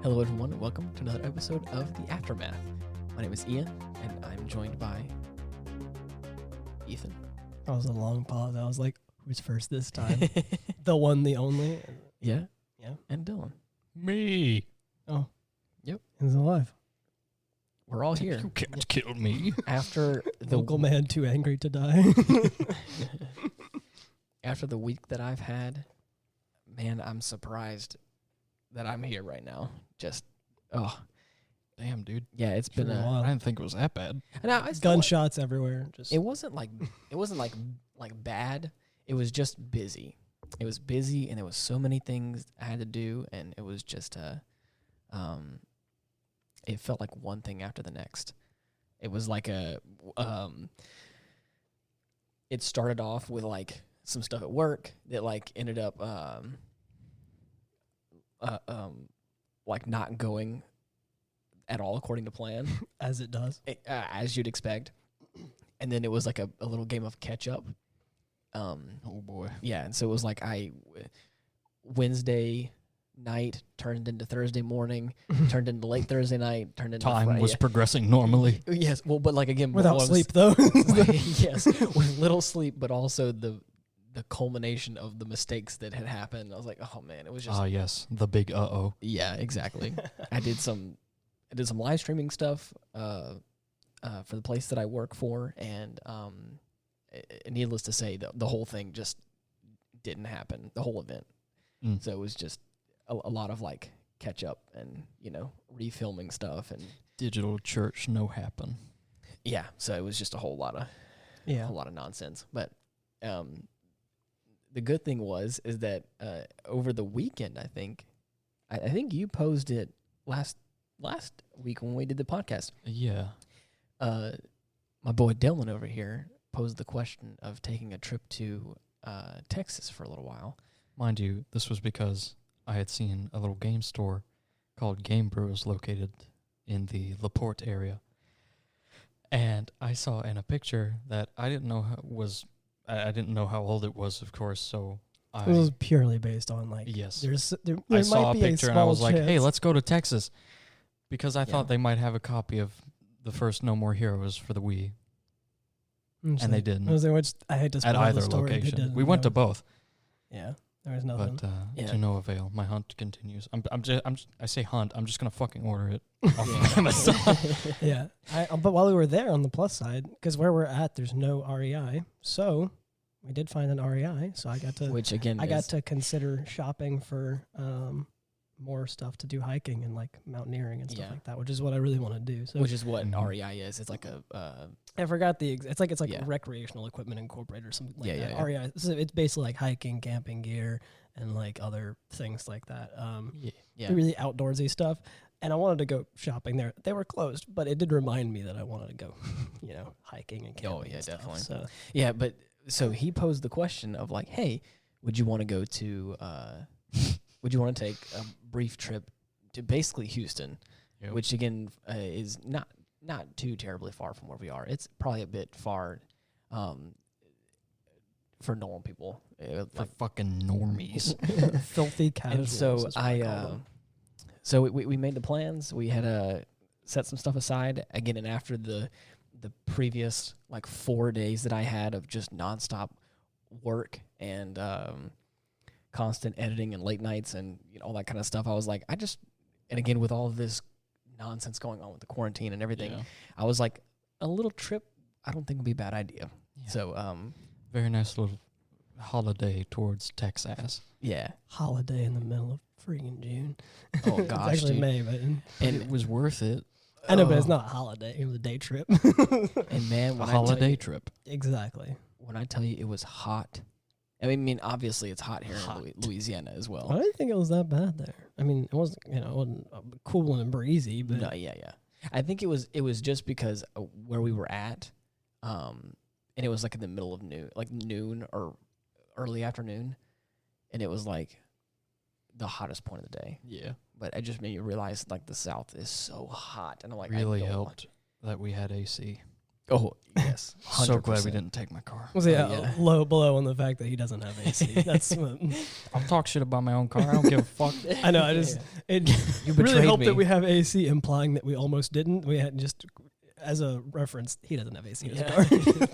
Hello, everyone, and welcome to another episode of The Aftermath. My name is Ian, and I'm joined by Ethan. That was a long pause. I was like, who's first this time? The one, the only? Yeah. Yeah. And Dylan. Me. Oh. Yep. He's alive. We're all here. You can't kill me. After the Local man too angry to die. After the week that I've had, man, I'm surprised that I'm here right now. Just, Damn, dude. yeah, it's been For a a while. I didn't think it was that bad. and I still, Gunshots everywhere. Just It wasn't like bad. It was just busy. It was busy, and there was so many things I had to do, and it was just it felt like one thing after the next. It was like it started off with like some stuff at work that like ended up like not going at all according to plan. as it does. As you'd expect. And then it was like a little game of catch up. Oh, boy. Yeah, and so it was like Wednesday night turned into Thursday morning, turned into late Thursday night, turned into Time Friday. was progressing normally. Yes, well, but like again, Without while I was- sleep, though. yes, with little sleep, but also the culmination of the mistakes that had happened. I was like, oh man, it was just Yes. The big uh-oh. yeah, exactly. I did some live streaming stuff for the place that I work for, and needless to say, the whole thing just didn't happen. The whole event. Mm. So it was just a lot of like catch up and refilming stuff and Digital church no happen. yeah. So it was just a whole lot of nonsense. But the good thing is that over the weekend, I think you posed it last week when we did the podcast. Yeah. My boy Dylan over here posed the question of taking a trip to Texas for a little while. Mind you, this was because I had seen a little game store called Game Bros located in the LaPorte area. And I saw in a picture that I didn't know I didn't know how old it was, of course, so It was purely based on, like, yes. there I saw might a be picture and I small was like, hey, chance. let's go to Texas. Because I Yeah. thought they might have a copy of the first No More Heroes for the Wii. And they didn't. I hate to spoil At either the story. They location. didn't, We went to no. both, Yeah, there was nothing. but Yeah. to no avail. My hunt continues. I say hunt. I'm just gonna fucking order it off Yeah. Amazon. Yeah, but while we were there, on the plus side, because where we're at, there's no REI, so we did find an REI. So I got to Which again, got to consider shopping for more stuff to do hiking and like mountaineering and stuff Yeah. like that, which is what I really want to do. So which is what Mhm. REI is. It's like a I forgot it's like Yeah. recreational equipment incorporated or something like Yeah, that. yeah, yeah. REI, so it's basically like hiking, camping gear, and like other things like that. yeah. Really outdoorsy stuff. And I wanted to go shopping there. They were closed, but it did remind me that I wanted to go, hiking and camping. Oh, yeah, and stuff. definitely. So Yeah, but so he posed the question of like, hey, would you want to go to would you want to take a brief trip to basically Houston, Yep. which again is not too terribly far from where we are. It's probably a bit far for normal people. For Like, fucking normies. filthy casuals. and so is what I call them. so we made the plans. We had set some stuff aside again, and after the previous like 4 days that I had of just nonstop work and constant editing and late nights and all that kind of stuff, I was like, and again with all of this nonsense going on with the quarantine and everything, Yeah. I was like, a little trip I don't think would be a bad idea. Yeah. So Very nice little holiday towards Texas. yeah. Holiday in the middle of freaking June. Oh It's gosh, actually dude. May, but And it was worth it. I know, but it's Oh. not a holiday. It was a day trip. And man, A when holiday trip. Exactly. when I tell you it was hot, I mean obviously it's hot here Hot. in Louisiana as well. I didn't think it was that bad there. I mean, it wasn't, it wasn't cool and breezy, but No, yeah. I think it was just because where we were at, and it was like in the middle of noon or early afternoon, and it was like the hottest point of the day. Yeah. But it just made me realize like the South is so hot, and I'm like, Really I don't helped that we had AC. Oh yes, So glad 100%. we didn't take my car. Was it yeah. low below on the fact that he doesn't have AC? That's what, I'll talk shit about my own car. I don't give a fuck. I know. I just it You really betrayed helped me. that we have AC, implying that we almost didn't. We had just as a reference, he doesn't have AC in his Yeah. car.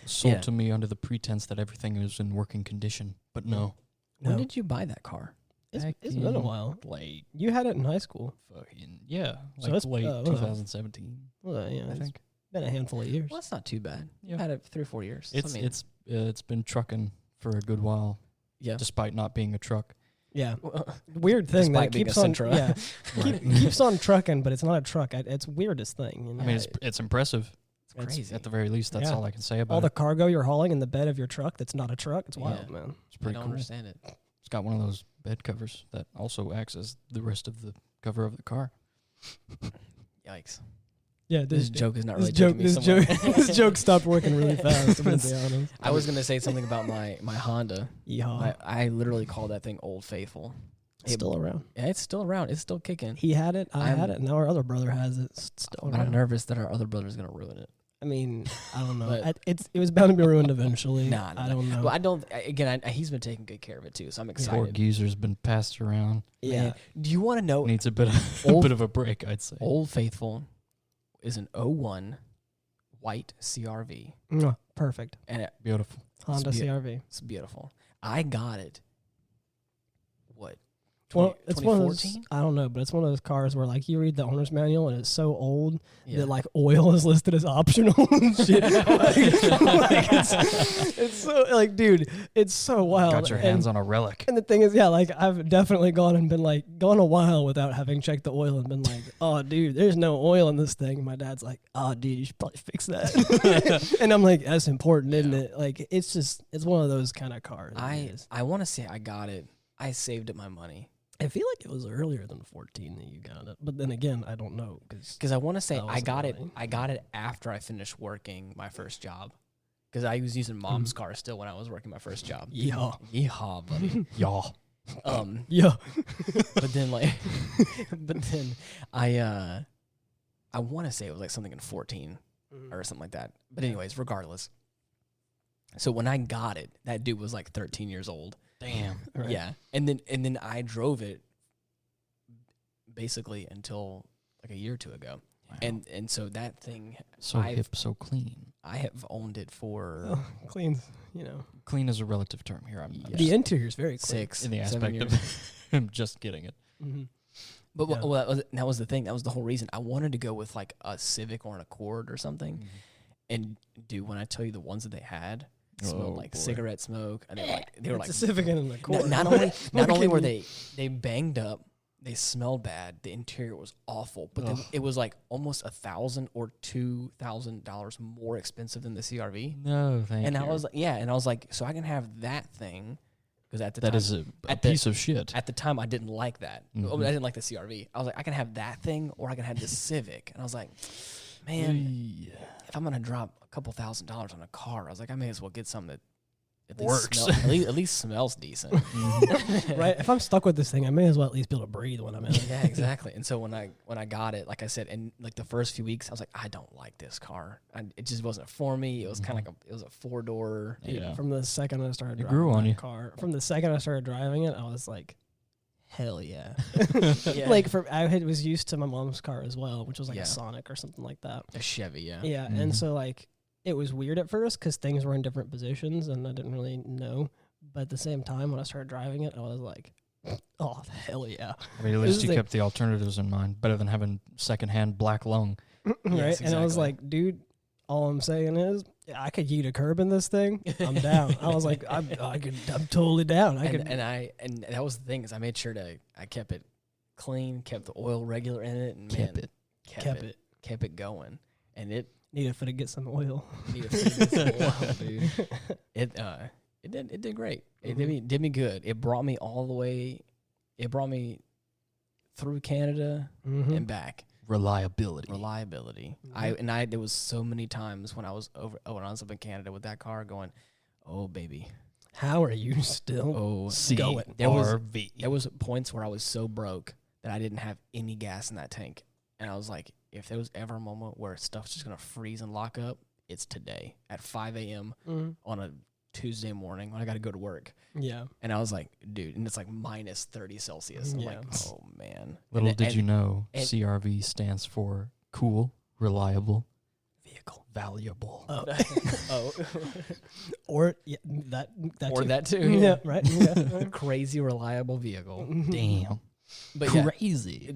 Sold Yeah. to me under the pretense that everything was in working condition, but no. When No. did you buy that car? It's Back been a in while. Late You had it in high school. fucking yeah, So like it's, late well, 2017. Well, yeah, I it's think been a handful of years. Well, that's not too bad. Yeah. You've had it 3 or 4 years. it's I mean, it's been trucking for a good while, yeah. despite not being a truck. Yeah, weird thing that Despite it being keeps a on. Sentra. Yeah, keeps on trucking, but it's not a truck. It's weirdest thing. You know? I mean, it's impressive. It's crazy. At the very least, that's Yeah. all I can say about all the it. cargo you're hauling in the bed of your truck that's not a truck. It's wild, Yeah. man. It's I pretty don't cool. understand it. It's got one of those bed covers that also acts as the rest of the cover of the car. Yikes. Yeah, This joke is not this really joke, taking me this somewhere. joke, this joke stopped working really fast. I'm gonna be honest. I was gonna say something about my Honda. Yeehaw. I literally call that thing Old Faithful. It's still around. Yeah, it's still around. It's still kicking. He had it. I I'm- had it. And now our other brother has it. It's still I'm around. nervous that our other brother's gonna ruin it. I mean, I don't know. But- It was bound to be ruined eventually. Nah, I don't know. Well, I don't. Again, he's been taking good care of it too, so I'm Poor excited. geezer's been passed around. yeah. Man, do you want to know? Needs a bit of Old- a bit of a break, I'd say. Old Faithful is an 01 white CRV, Mwah. Perfect. and Beautiful. Honda It's CRV. it's beautiful. I got it. What? Well, it's one of those. 2014? I don't know, but it's one of those cars where like you read the owner's manual and it's so old Yeah. that like oil is listed as optional and shit. like, it's so like, dude, it's so wild. Got your hands on a relic. And the thing is, yeah, like I've definitely gone a while without having checked the oil and been like, oh, dude, there's no oil in this thing. And my dad's like, oh, dude, you should probably fix that. And I'm like, that's important, isn't it? Like, it's one of those kind of cars. I want to say I got it. I saved up my money I feel like it was earlier than 14 that you got it, but then again, I don't know because I want to say That I wasn't got it. really- I got it after I finished working my first job because I was using mom's car still when I was working my first job. yeah, Yeehaw, buddy. Y'all. yeah. But then I want to say it was like something in 14 or something like that. But anyways, regardless. So when I got it, that dude was like 13 years old. Damn. Right. Yeah. And then I drove it basically until like a year or two ago. Wow. And so that thing So I've- hip, so clean. I have owned it for Oh, clean, you know. Clean is a relative term here. I'm Yeah. The interior is very clean. 6 in the 7 aspect years. of him just getting it. Mm-hmm. But Yeah. well, that was the thing. That was the whole reason. I wanted to go with like a Civic or an Accord or something. And dude, when I tell you the ones that they had smelled Oh, like boy. cigarette smoke, and they were It's like a Civic and an Accord. not only were Smoking- they banged up, they smelled bad. The interior was awful, but then Ugh. it was like almost $1,000 or $2,000 more expensive than the CRV. No, thank you. And I was like, yeah, and I was like, so I can have that thing because at the That time, is a at the- piece of shit. at the time I didn't like that. Mhm. I didn't like the CRV. I was like, I can have that thing or I can have the Civic. And I was like, man, if I'm gonna drop a couple $1,000s on a car, I was like, I may as well get something that at least Works. at least smells decent. Right? If I'm stuck with this thing, I may as well at least be able to breathe when I'm in it. Yeah, exactly. And so when I got it, like I said, and like the first few weeks, I was like, I don't like this car. It just wasn't for me. It was kind of like it was a 4-door. Dude, Yeah. From the second I started It driving grew on that you. car, from the second I started driving it, I was like, hell yeah. Yeah. Like was used to my mom's car as well, which was like Yeah. a Sonic or something like that. a Chevy. Yeah. Yeah, Mhm. and so like it was weird at first because things were in different positions and I didn't really know. But at the same time, when I started driving it, I was like, oh hell yeah, I mean, at This least is you the- kept the alternatives in mind. Better than having secondhand black lung. right? Yes, And I was exactly. like, dude, all I'm saying is I could yeet a curb in this thing. I'm down. I was like, I'm totally down. And that was the thing is I made sure I kept it clean, kept the oil regular in it, and Kept man, it. kept it going, and it needed for to get some oil. needed to some oil, dude. It did great. It did me good. It brought me all the way. It brought me through Canada Mm-hmm. and back. Reliability. Reliability. Mhm. There was so many times when I was up in Canada with that car going, oh baby, How are you still? oh Going. There was CRV. There was points where I was so broke that I didn't have any gas in that tank, and I was like, if there was ever a moment where stuff's just gonna freeze and lock up, it's today at 5 a.m. On a Tuesday morning when I got to go to work. Yeah. And I was like, dude, and it's like minus 30 Celsius. I'm Yeah. like, oh man. Little And- did and you know, and- CRV stands for cool, reliable, vehicle. valuable. Oh. Or that Or too. that too. Yeah, right. Yeah. Crazy reliable vehicle. Damn. But yeah. Crazy.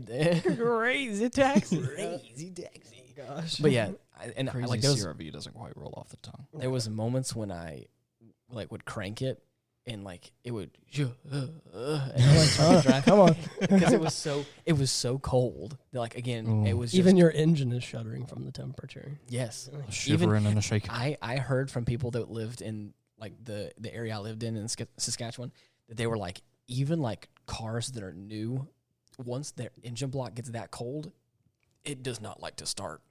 Crazy taxi. Crazy taxi. Gosh. But yeah, Crazy like there was, CRV doesn't quite roll off the tongue. there was moments when I like would crank it and like it would and I like trying to drive Come on. because it was so cold. Like again, it Ooh. was Even just, your engine is shuddering from the temperature. yes. A shivering and a shaking. I heard from people that lived in like the area I lived in Saskatchewan that they were like, even like cars that are new, once their engine block gets that cold, it does not like to start.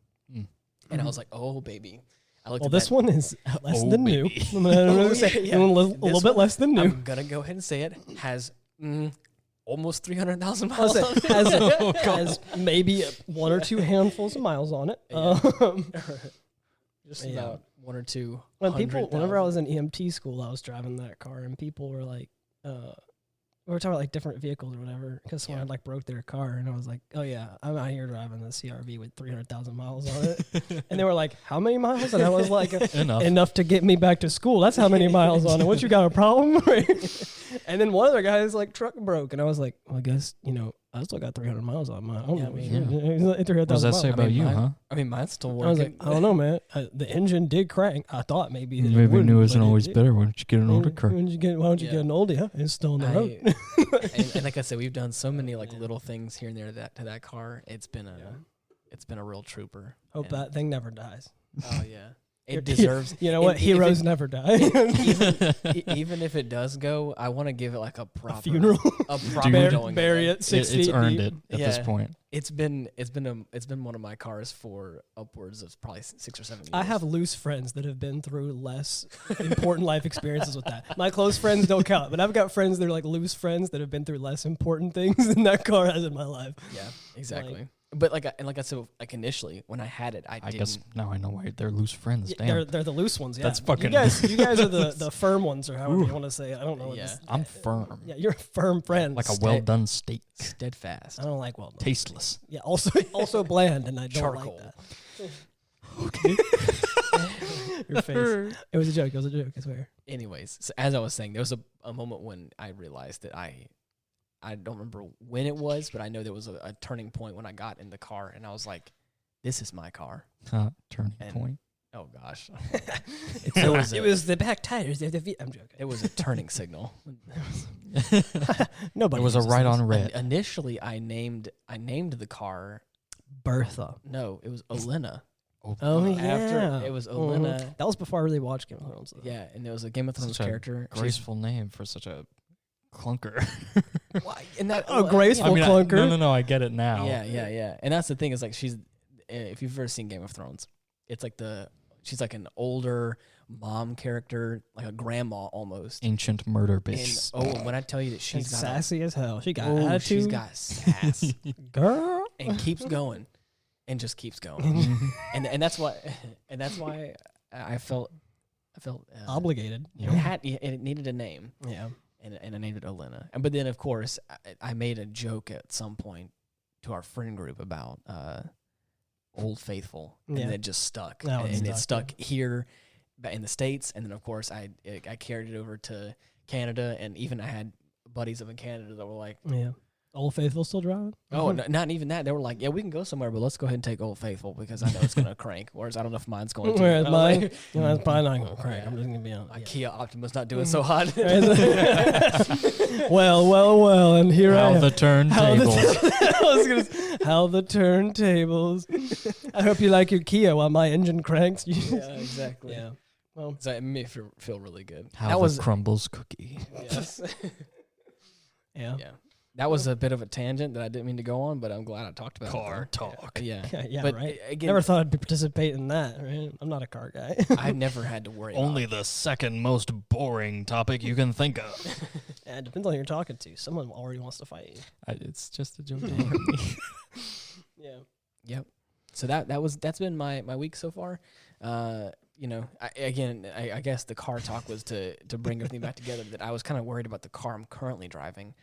And I was like, oh baby. I looked Well, at this that. one is less Oh, than baby. new. A little This bit one, less than new. I'm gonna go ahead and say it has almost 300,000 I'll miles. say, on it. has maybe one or two handfuls of miles on it. Yeah. Just Yeah. about one or two. Whenever I was in EMT school, I was driving that car, and people were like, we were talking about like different vehicles or whatever, because someone had like broke their car, and I was like, oh yeah, I'm out here driving the CRV with 300,000 miles on it. And they were like, how many miles? And I was like, enough to get me back to school. That's how many miles on it. What, you got a problem? And then one other guy's like truck broke, and I was like, well, I guess, I still got 300 miles on mine. I don't Yeah, know. I mean, What does that say I about mean, you, mine- huh? I mean, mine's still working. I was like, I don't know, man. The engine did crank. I thought maybe that Maybe wouldn't, new isn't but always did. better. Why don't you get an older car? Why don't you Yeah. get an oldie? Huh? It's still on the road. and like I said, we've done so many like little things here and there to that car. It's been a real trooper. Hope And- that thing never dies. Oh yeah, it deserves. You know what? and if Heroes it- never die. even if it does go, I want to give it like a proper funeral. a proper going. Bury away. it 6 feet It's earned deep. it at this Yeah. point. It's been one of my cars for upwards of probably 6 or 7 years. I have loose friends that have been through less important life experiences with that. My close friends don't count, but I've got friends that are like loose friends that have been through less important things than that car has in my life. Yeah, exactly. But like I said, like initially when I had it, I guess didn't. now I know why they're loose friends. Yeah, Damn. they're the loose ones. Yeah, That's fucking- You guys are the firm ones, or however you want to say it. I don't know. What Yeah. this, I'm firm. yeah, you're a firm friend. Like a well done steak. Steadfast. I don't like well done. Tasteless. Yeah, also bland, and I don't Charcoal. like that. Your face. It was a joke. I swear. Anyways, so as I was saying, there was a moment when I realized that I don't remember when it was, but I know there was a turning point when I got in the car, and I was like, "This is my car." Turning And- point. Oh gosh, It was the back tires. I'm joking. it was a turning signal. Nobody. It was a uses right those. on red. Initially, I named the car. Bertha. No, it was Olenna. Oh yeah. After it was Olenna. That was before I really watched Game of Thrones. Though. Yeah, and there was a Game of Thrones Such a character. Graceful name for such a clunker. Why? And that Oh, graceful clunker. No, I get it now. Yeah. And that's the thing is like she's, if you've ever seen Game of Thrones, it's like she's like an older mom character, like a grandma almost. Ancient murder bitch. And when I tell you that She's she's got sassy as hell. She got oh, attitude. she's got sass Girl. and keeps going and just keeps going. and that's why I felt Obligated. it needed a name. Yeah. And I named it Olenna. But then, of course, I made a joke at some point to our friend group about Old Faithful, and it just stuck. That one And it stuck, stuck here in the States, and then, of course, I carried it over to Canada, and even I had buddies up in Canada that were like, Yeah. Old Faithful still driving? oh, no, not even that. They were like, yeah, we can go somewhere, but let's go ahead and take Old Faithful because I know it's going to crank, whereas I don't know if mine's going to. Whereas And I was mine, like, it's probably not going to crank. I'm just going to be on. IKEA Optimus not doing so hot. Well, and here I How am. the turntables. I was gonna say, how the turntables. I hope you like your Kia while my engine cranks. Yeah, exactly. Yeah. Well, So it made me feel really good. How that the was crumbles cookie. yes. yeah. Yeah. That was a bit of a tangent that I didn't mean to go on, but I'm glad I talked about Car it. talk. Yeah. Yeah, but right. again, Never thought I'd participate in that. Right? I'm not a car guy. I've never had to worry Only about the second most boring topic you can think of. Yeah, it depends on who you're talking to. Someone already wants to fight you. It's just a joke. Yeah. Yep. So that's been my week so far. You know, I guess the car talk was to bring everything back together. That I was kind of worried about the car I'm currently driving.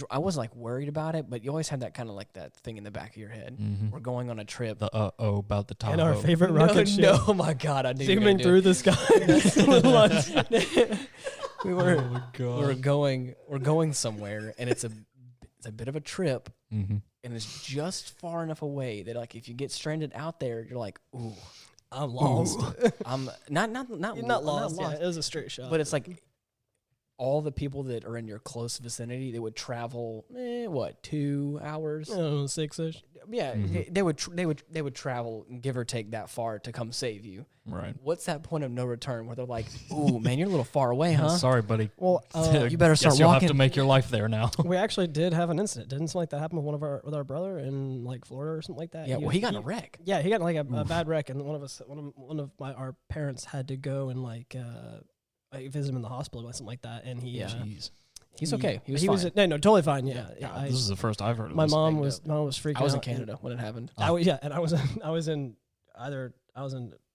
I wasn't like worried about it, but you always have that kind of like that thing in the back of your head. Mm-hmm. We're going on a trip. The about the Tahoe. And our favorite rocket ship. No, oh my God, I knew you were zooming gonna through the sky. we were Oh my God. we're going somewhere, and it's a bit of a trip, Mm-hmm. and it's just far enough away that like if you get stranded out there, you're like, ooh, I'm lost. I'm not You're not lost. Yeah, it was a straight shot. but it's like all the people that are in your close vicinity, they would travel 2 hours? 6-ish. Yeah, Mhm. they would travel, give or take, that far to come save you. Right. What's that point of no return where they're like, "Ooh, man, you're a little far away, huh? Sorry, buddy. Well, You better start Guess you'll have walking." to make your life there now. we actually did have an incident. Didn't something like that happen with with our brother in like Florida or something like that? Yeah, well, he got in a wreck. Yeah, he got in like a bad wreck, and one of our parents had to go and like visit him in the hospital or something like that, and he. Yeah. Jeez. He's okay. He was fine. no, totally fine. Yeah, Yeah, This is the first I've heard of my this. mom banged was freaking out. I was in Canada when it happened. I was in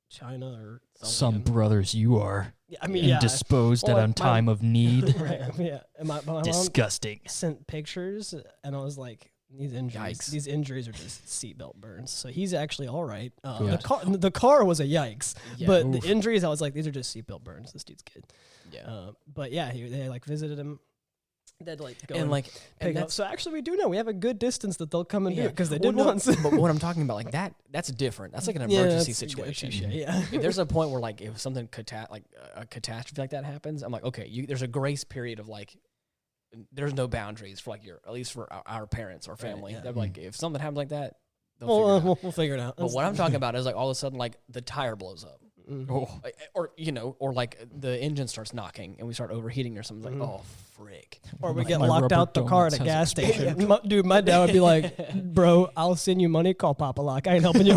China or Some something. brothers you are. Yeah, I mean, yeah. Indisposed Well, at like a time of need. Right, yeah. And my mom Disgusting. sent pictures, and I was like, Yikes. these injuries are just seatbelt burns. So he's actually all right. Good. The car was a yikes, Yeah. but Oof. the injuries, I was like, these are just seatbelt burns. This dude's good. Yeah. But yeah, they like visited him. They'd like go and like, pick and up. that's, So actually, we do know we have a good distance that they'll come and do yeah. it because they Well, did no, once. but what I'm talking about, like that's different. That's like an emergency situation. Yeah. If there's a point where like if something like a catastrophe like that happens, I'm like, okay, there's a grace period of like, there's no boundaries for like at least for our parents or family. yeah. They're like, if something happens like that, they'll figure it out. We'll figure it out. But what I'm talking about is like all of a sudden like the tire blows up. Oh. Or like the engine starts knocking and we start overheating or something. Like, oh, frick. Or we Like get my locked rubber out the car at donuts a has gas exploded. station. Dude, my dad would be like, bro, I'll send you money. Call Papa Lock. I ain't helping you.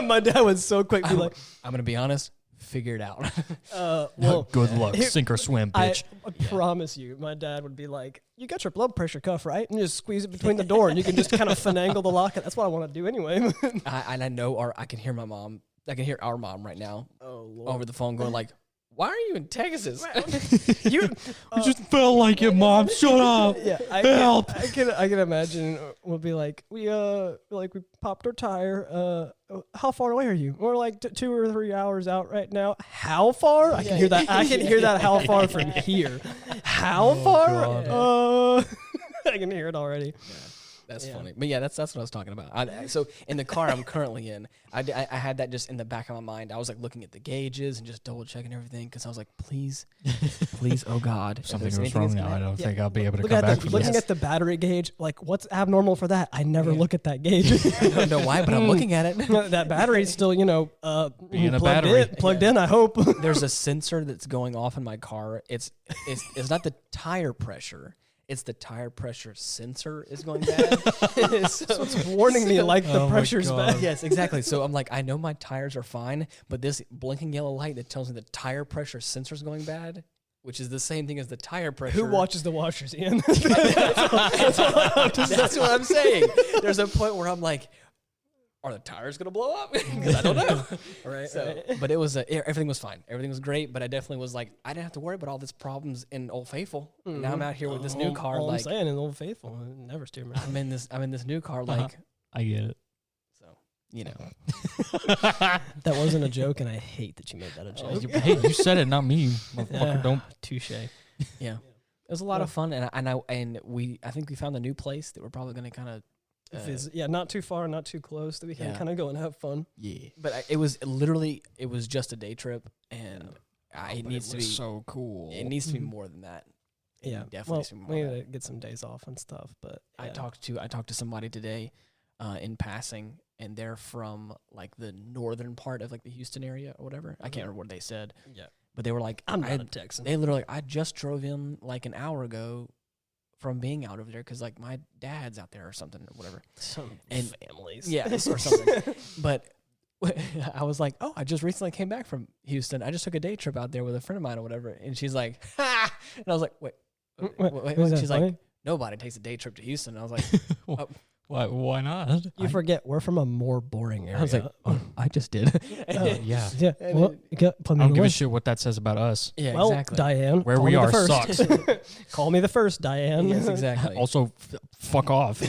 my dad was so quick. Be like, I'm going to be honest, figure it out. well, Good luck. here- Sink or swim, I bitch. promise you, my dad would be like, you got your blood pressure cuff, right? And you just squeeze it between the door and you can just kind of finagle the lock. That's what I want to do anyway. I know I can hear my mom. I can hear our mom right now over the phone going like, why are you in Texas? you You just felt like it, Mom. Shut up. Yeah, Help. I can imagine we'll be like we popped our tire. How far away are you? We're like 2 or 3 hours out right now. How far? I can hear that. I can hear that. How far from here? How far? I can hear it already. That's funny. But yeah, that's what I was talking about. So in the car I'm currently in, I had that just in the back of my mind. I was like looking at the gauges and just double checking everything because I was like, please, oh God. If something goes wrong now, I don't think I'll be able to come back from Looking this. at the battery gauge, like what's abnormal for that? I never look at that gauge. I don't know why, but I'm looking at it. That battery's still, Being a plugged battery. plugged in. I hope. There's a sensor that's going off in my car. It's not the tire pressure. It's the tire pressure sensor is going bad. So it's warning me like the Oh my pressure's God. bad. Yes, exactly. So I'm like, I know my tires are fine, but this blinking yellow light that tells me the tire pressure sensor is going bad, which is the same thing as the tire pressure. Who watches the washers, Ian? That's what I'm saying. There's a point where I'm like, are the tires gonna blow up? Because I don't know. Right. So, but it was everything was fine. Everything was great. But I definitely was like, I didn't have to worry about all these problems in Old Faithful. Now I'm out here with this new car. All Like I'm saying is Old Faithful. Never steer me. I'm in this new car. Like I get it. so, you know. That wasn't a joke, and I hate that you made that a joke. Hey, you said it, not me. Motherfucker, don't. Touche. Yeah. It was a lot of fun, and I think we found a new place that we're probably gonna kind of. Yeah, not too far, not too close, that we can kind of go and have fun. Yeah, but it was just a day trip, and it needs to be so cool. It needs to be more than that. It Yeah, definitely well, needs to be more we than need that. to get some days off and stuff. But I talked to somebody today, in passing, and they're from like the northern part of like the Houston area or whatever. I can't remember what they said. Yeah, But they were like, I'm not a Texan. They literally, I just drove in like an hour ago from being out over there because like my dad's out there or something or whatever. Some And- families. Yeah, or something. But I was like, oh, I just recently came back from Houston. I just took a day trip out there with a friend of mine or whatever. And she's like, ha! And I was like, wait. Is that She's funny? like, nobody takes a day trip to Houston. And I was like, Why not? You forget we're from a more boring area. I was like, oh, I just did. Yeah. yeah. And Well, you got I put me don't on the give a list. shit what that says about us. Yeah, Well, exactly. Diane, Where call we me the are first. sucks. Call me the first, Diane. Yes, exactly. Also, fuck off.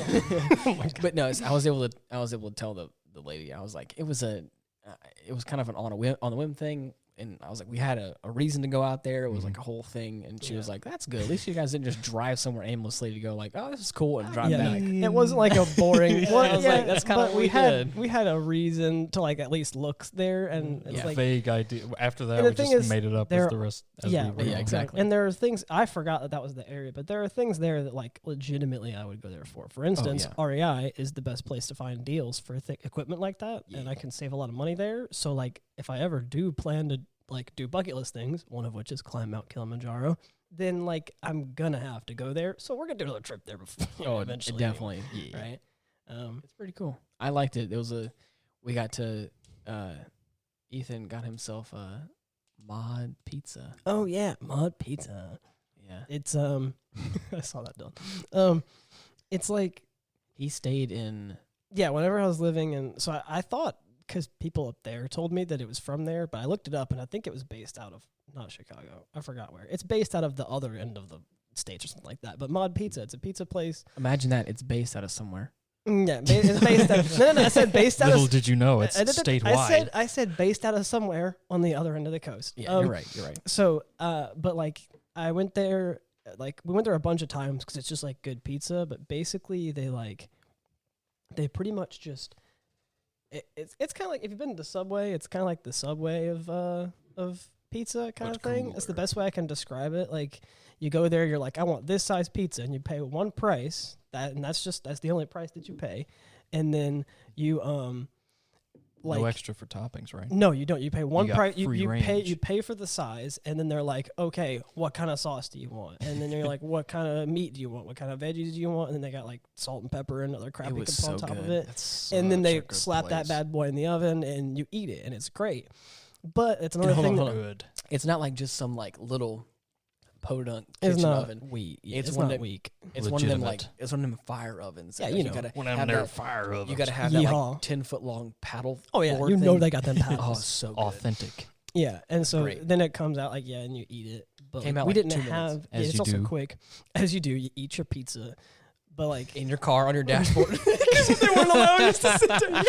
But no, I was able to tell the lady. I was like, it was kind of an on the whim thing. And I was like, we had a reason to go out there. It was like a whole thing. And she was like, that's good. At least you guys didn't just drive somewhere aimlessly to go like, oh, this is cool, and drive back. It wasn't like a boring. I was like, that's kinda but what we did. We had a reason to like at least look there, and it's like Vague idea. After that, And the we thing just is, made it up there- as the rest. As yeah, we went yeah, on. exactly. And there are things I forgot that was the area, but there are things there that like legitimately I would go there for. For instance, yeah. REI is the best place to find deals for equipment like that, and Yeah. I can save a lot of money there. So like if I ever do plan to like do bucket list things, one of which is climb Mount Kilimanjaro, then like I'm gonna have to go there. So we're gonna do another trip there before. Eventually, definitely. right? It's pretty cool. I liked it. We got to, Ethan got himself a mod pizza. Oh yeah, mod pizza. Yeah. It's I saw that done. It's like He stayed in, yeah. Whenever I was living in, so I thought because people up there told me that it was from there, but I looked it up and I think it was based out of not Chicago. I forgot where. It's based out of the other end of the states or something like that. But Mod Pizza, it's a pizza place. imagine that, it's based out of somewhere. Yeah, it's based out. No. I said based out Little of. did you know, it's statewide. I said based out of somewhere on the other end of the coast. Yeah, you're right. You're right. So, but like I went there, like we went there a bunch of times because it's just like good pizza. But basically, they pretty much just. It's kind of like if you've been to the Subway, it's kind of like the Subway of pizza kind of thing. It's the best way I can describe it. Like you go there, you're like, I want this size pizza, and you pay one price. That's the only price that you pay, and then you like no extra for toppings, right? no, you don't. You pay one got price. free You range. pay for the size, and then they're like, okay, what kind of sauce do you want? And then you're like, what kind of meat do you want? What kind of veggies do you want? And then they got like salt and pepper and other crap It you was can put so on top good. of it. That's And then such they a good slap that place. bad boy in the oven, and you eat it, and it's great. But it's another Hold thing on, that hold on. Good. It's not like just some like little podunk It's kitchen not oven. it's It's one not that- weak. It's one of them like Legitimate. it's one of them fire ovens. Yeah, Like, you know. gotta One of have them there that- fire ovens. You got to have that Yeehaw. like 10-foot long paddle. Oh yeah, board you know thing. they got them Oh, paddles. so good. authentic. Yeah, and so Great. then it comes out like yeah, and you eat it. But Came out we like didn't 2 minutes. have. As It's you also do. quick, as you do. You eat your pizza, but like In your car on your dashboard. because they weren't allowing us to sit there.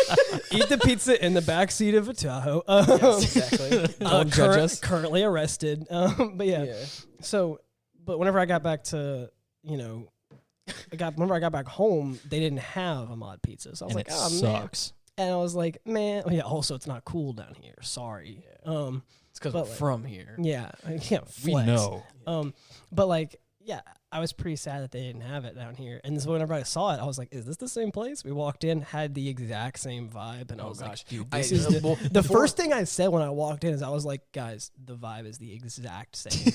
Eat the pizza in the back seat of a Tahoe. Yes, exactly. Don't judge us. Currently arrested. But yeah. So, but whenever I got back to, whenever I got back home, they didn't have a mod pizza. So I was And like, it oh man. sucks. And I was like, man. Yeah. Also, it's not cool down here. Sorry. It's because But, we're like, from here. Yeah. I can't flex. We know. But like, yeah, I was pretty sad that they didn't have it down here. And so whenever I saw it, I was like, is this the same place? We walked in, had the exact same vibe. And I Oh was gosh, like, dude, I- this is well, the before- first thing I said when I walked in is I was like, guys, the vibe is the exact same.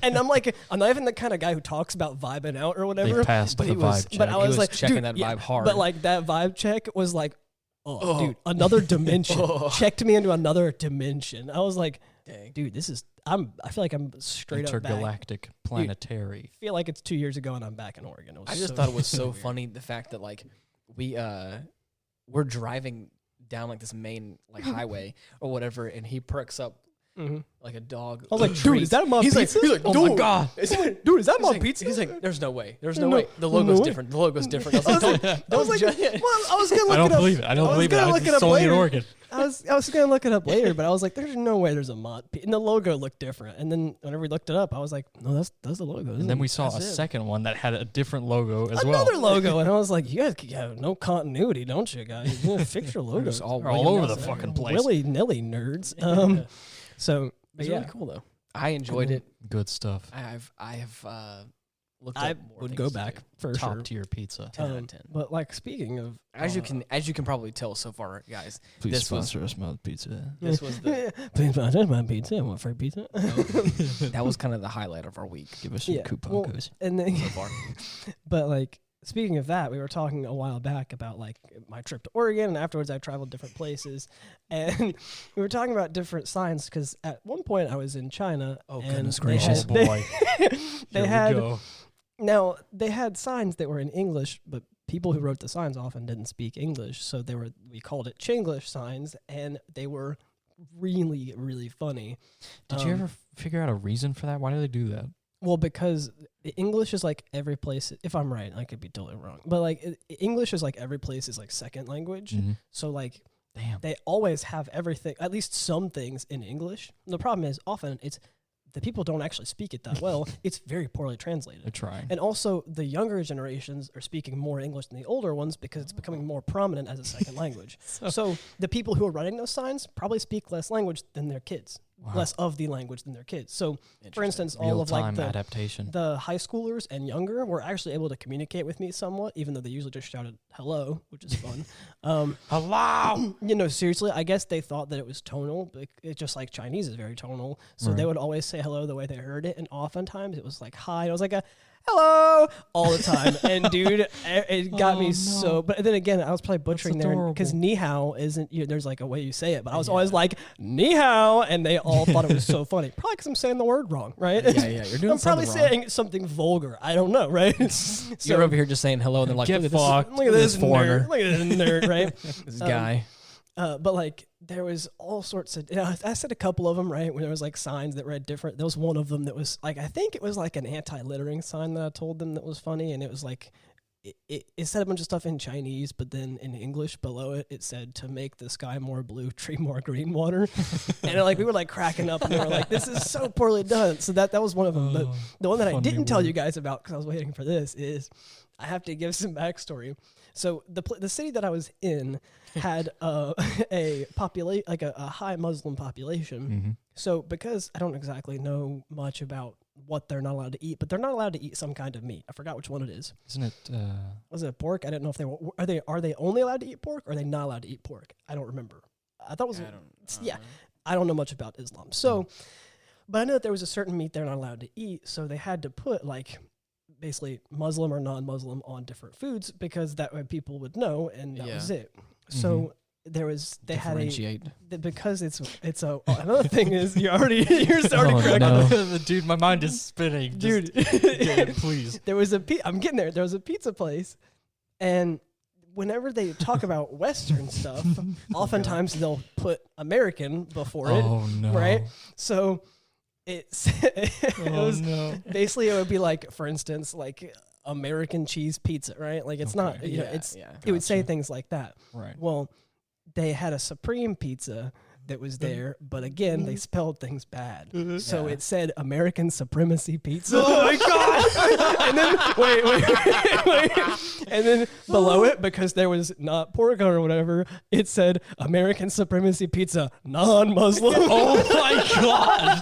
and I'm like, I'm not even the kind of guy who talks about vibing out or whatever. They passed but the he was- vibe check. But I He was, was like, checking dude, that yeah, vibe hard. But like that vibe check was like, Oh. dude, another dimension. Oh. Checked me into another dimension. I was like, Dang. dude, I feel like I'm straight up back. Intergalactic, planetary. I feel like it's 2 years ago and I'm back in Oregon. It was I just so thought it was so weird. funny the fact that like we're driving down like this main like highway or whatever, and he perks up Mhm. like a dog. I was like, dude, is that my He's pizza? like, oh dude, my god, dude, is that He's my like, pizza? He's like, there's no way. There's no No- way. The no logo's way. different. The logo's different. I was like, I was like, judge well, it. I was gonna look I don't it up. believe it. I don't was believe it. gonna look it up It's only in later. Oregon. I was gonna look it up later, but I was like, there's no way there's a mod. And the logo looked different. And then whenever we looked it up, I was like, no, that's the logo. And then we saw a That's it. second one that had a different logo as Another well. logo, and I was like, you guys have no continuity, don't you guys? You fix your logos. just all They're all over the William fucking Nelson. place. Willy nilly nerds. So, but It's yeah, really cool though. I enjoyed it. Good stuff. I have looked I up more would things go to back do. for Top sure. tier pizza. 10 out of 10. But like speaking of, As you can probably tell so far, guys, Please this was- sponsor us, Mod Pizza. this was the please sponsor my pizza. I want free pizza. that was kind of the highlight of our week Give us some Yeah, coupon well, codes. And then, so far. but like speaking of that, we were talking a while back about like my trip to Oregon, and afterwards I traveled different places, and we were talking about different signs because at one point I was in China. Oh, and goodness they gracious. had- Oh boy. They Here we had go. now they had signs that were in English, but people who wrote the signs often didn't speak English, so we called it Chinglish signs, and they were really, really funny. Did you ever figure out a reason for that? Why do they do that? Well, because English is like every place, if I'm right, I could be totally wrong, but like English is like every place is like second language. Mm-hmm. So like Damn. they always have everything, at least some things in English. The problem is often the people don't actually speak it that well. It's very poorly translated. They're trying. And also the younger generations are speaking more English than the older ones because it's becoming more prominent as a second language. So the people who are writing those signs probably speak less language than their kids. Wow. Less of the language than their kids. So, for instance, all Real of like time adaptation. the high schoolers and younger were actually able to communicate with me somewhat, even though they usually just shouted hello, which is fun. Hello. You know, seriously, I guess they thought that it was tonal. But it's just like Chinese is very tonal, so they would always say hello the way they heard it, and oftentimes it was like hi. And it was like a hello all the time, and dude, it got me so. But then again, I was probably butchering there because ni hao isn't. There's like a way you say it, but I was always like ni hao, and they all thought it was so funny. Probably because I'm saying the word wrong, right? Yeah, you're doing. I'm probably saying something vulgar. I don't know, right? So, you're over here just saying hello, and they're like, Get look fucked. look at this foreigner, nerd. Look at this nerd, right? this guy. But like there was all sorts of, I said a couple of them, right? When there was like signs that read different. There was one of them that was like, I think it was like an anti-littering sign that I told them that was funny. And it was like, it said a bunch of stuff in Chinese, but then in English below it, it said to make the sky more blue, tree more green water. And like, we were like cracking up and they were like, this is so poorly done. So that was one of them. But the one that I didn't tell you guys about, because I was waiting for this, is I have to give some backstory. So the city that I was in had a population, like a high Muslim population. Mm-hmm. So because I don't exactly know much about what they're not allowed to eat, but they're not allowed to eat some kind of meat. I forgot which one it is. Isn't it? Was it pork? I didn't know if they were. Are they only allowed to eat pork? Or are they not allowed to eat pork? I don't remember. I thought it was. I don't know much about Islam. So, but I know that there was a certain meat they're not allowed to eat. So they had to put like, basically Muslim or non-Muslim on different foods because that way people would know, and that was it. So they had because it's another thing is you're starting cracking up. Dude, my mind is spinning. Dude, please. There was I'm getting there. There was a pizza place, and whenever they talk about Western stuff, oftentimes they'll put American before it. Oh no! Right? So basically it would be like, for instance, like American cheese pizza, right? Like it's not, it would say things like that. Right. Well, they had a Supreme pizza that was there, but again, they spelled things bad. So it said American Supremacy Pizza. Oh my God! And then, wait. And then below it, because there was not pork or whatever, it said American Supremacy Pizza, non-Muslim. Oh my God!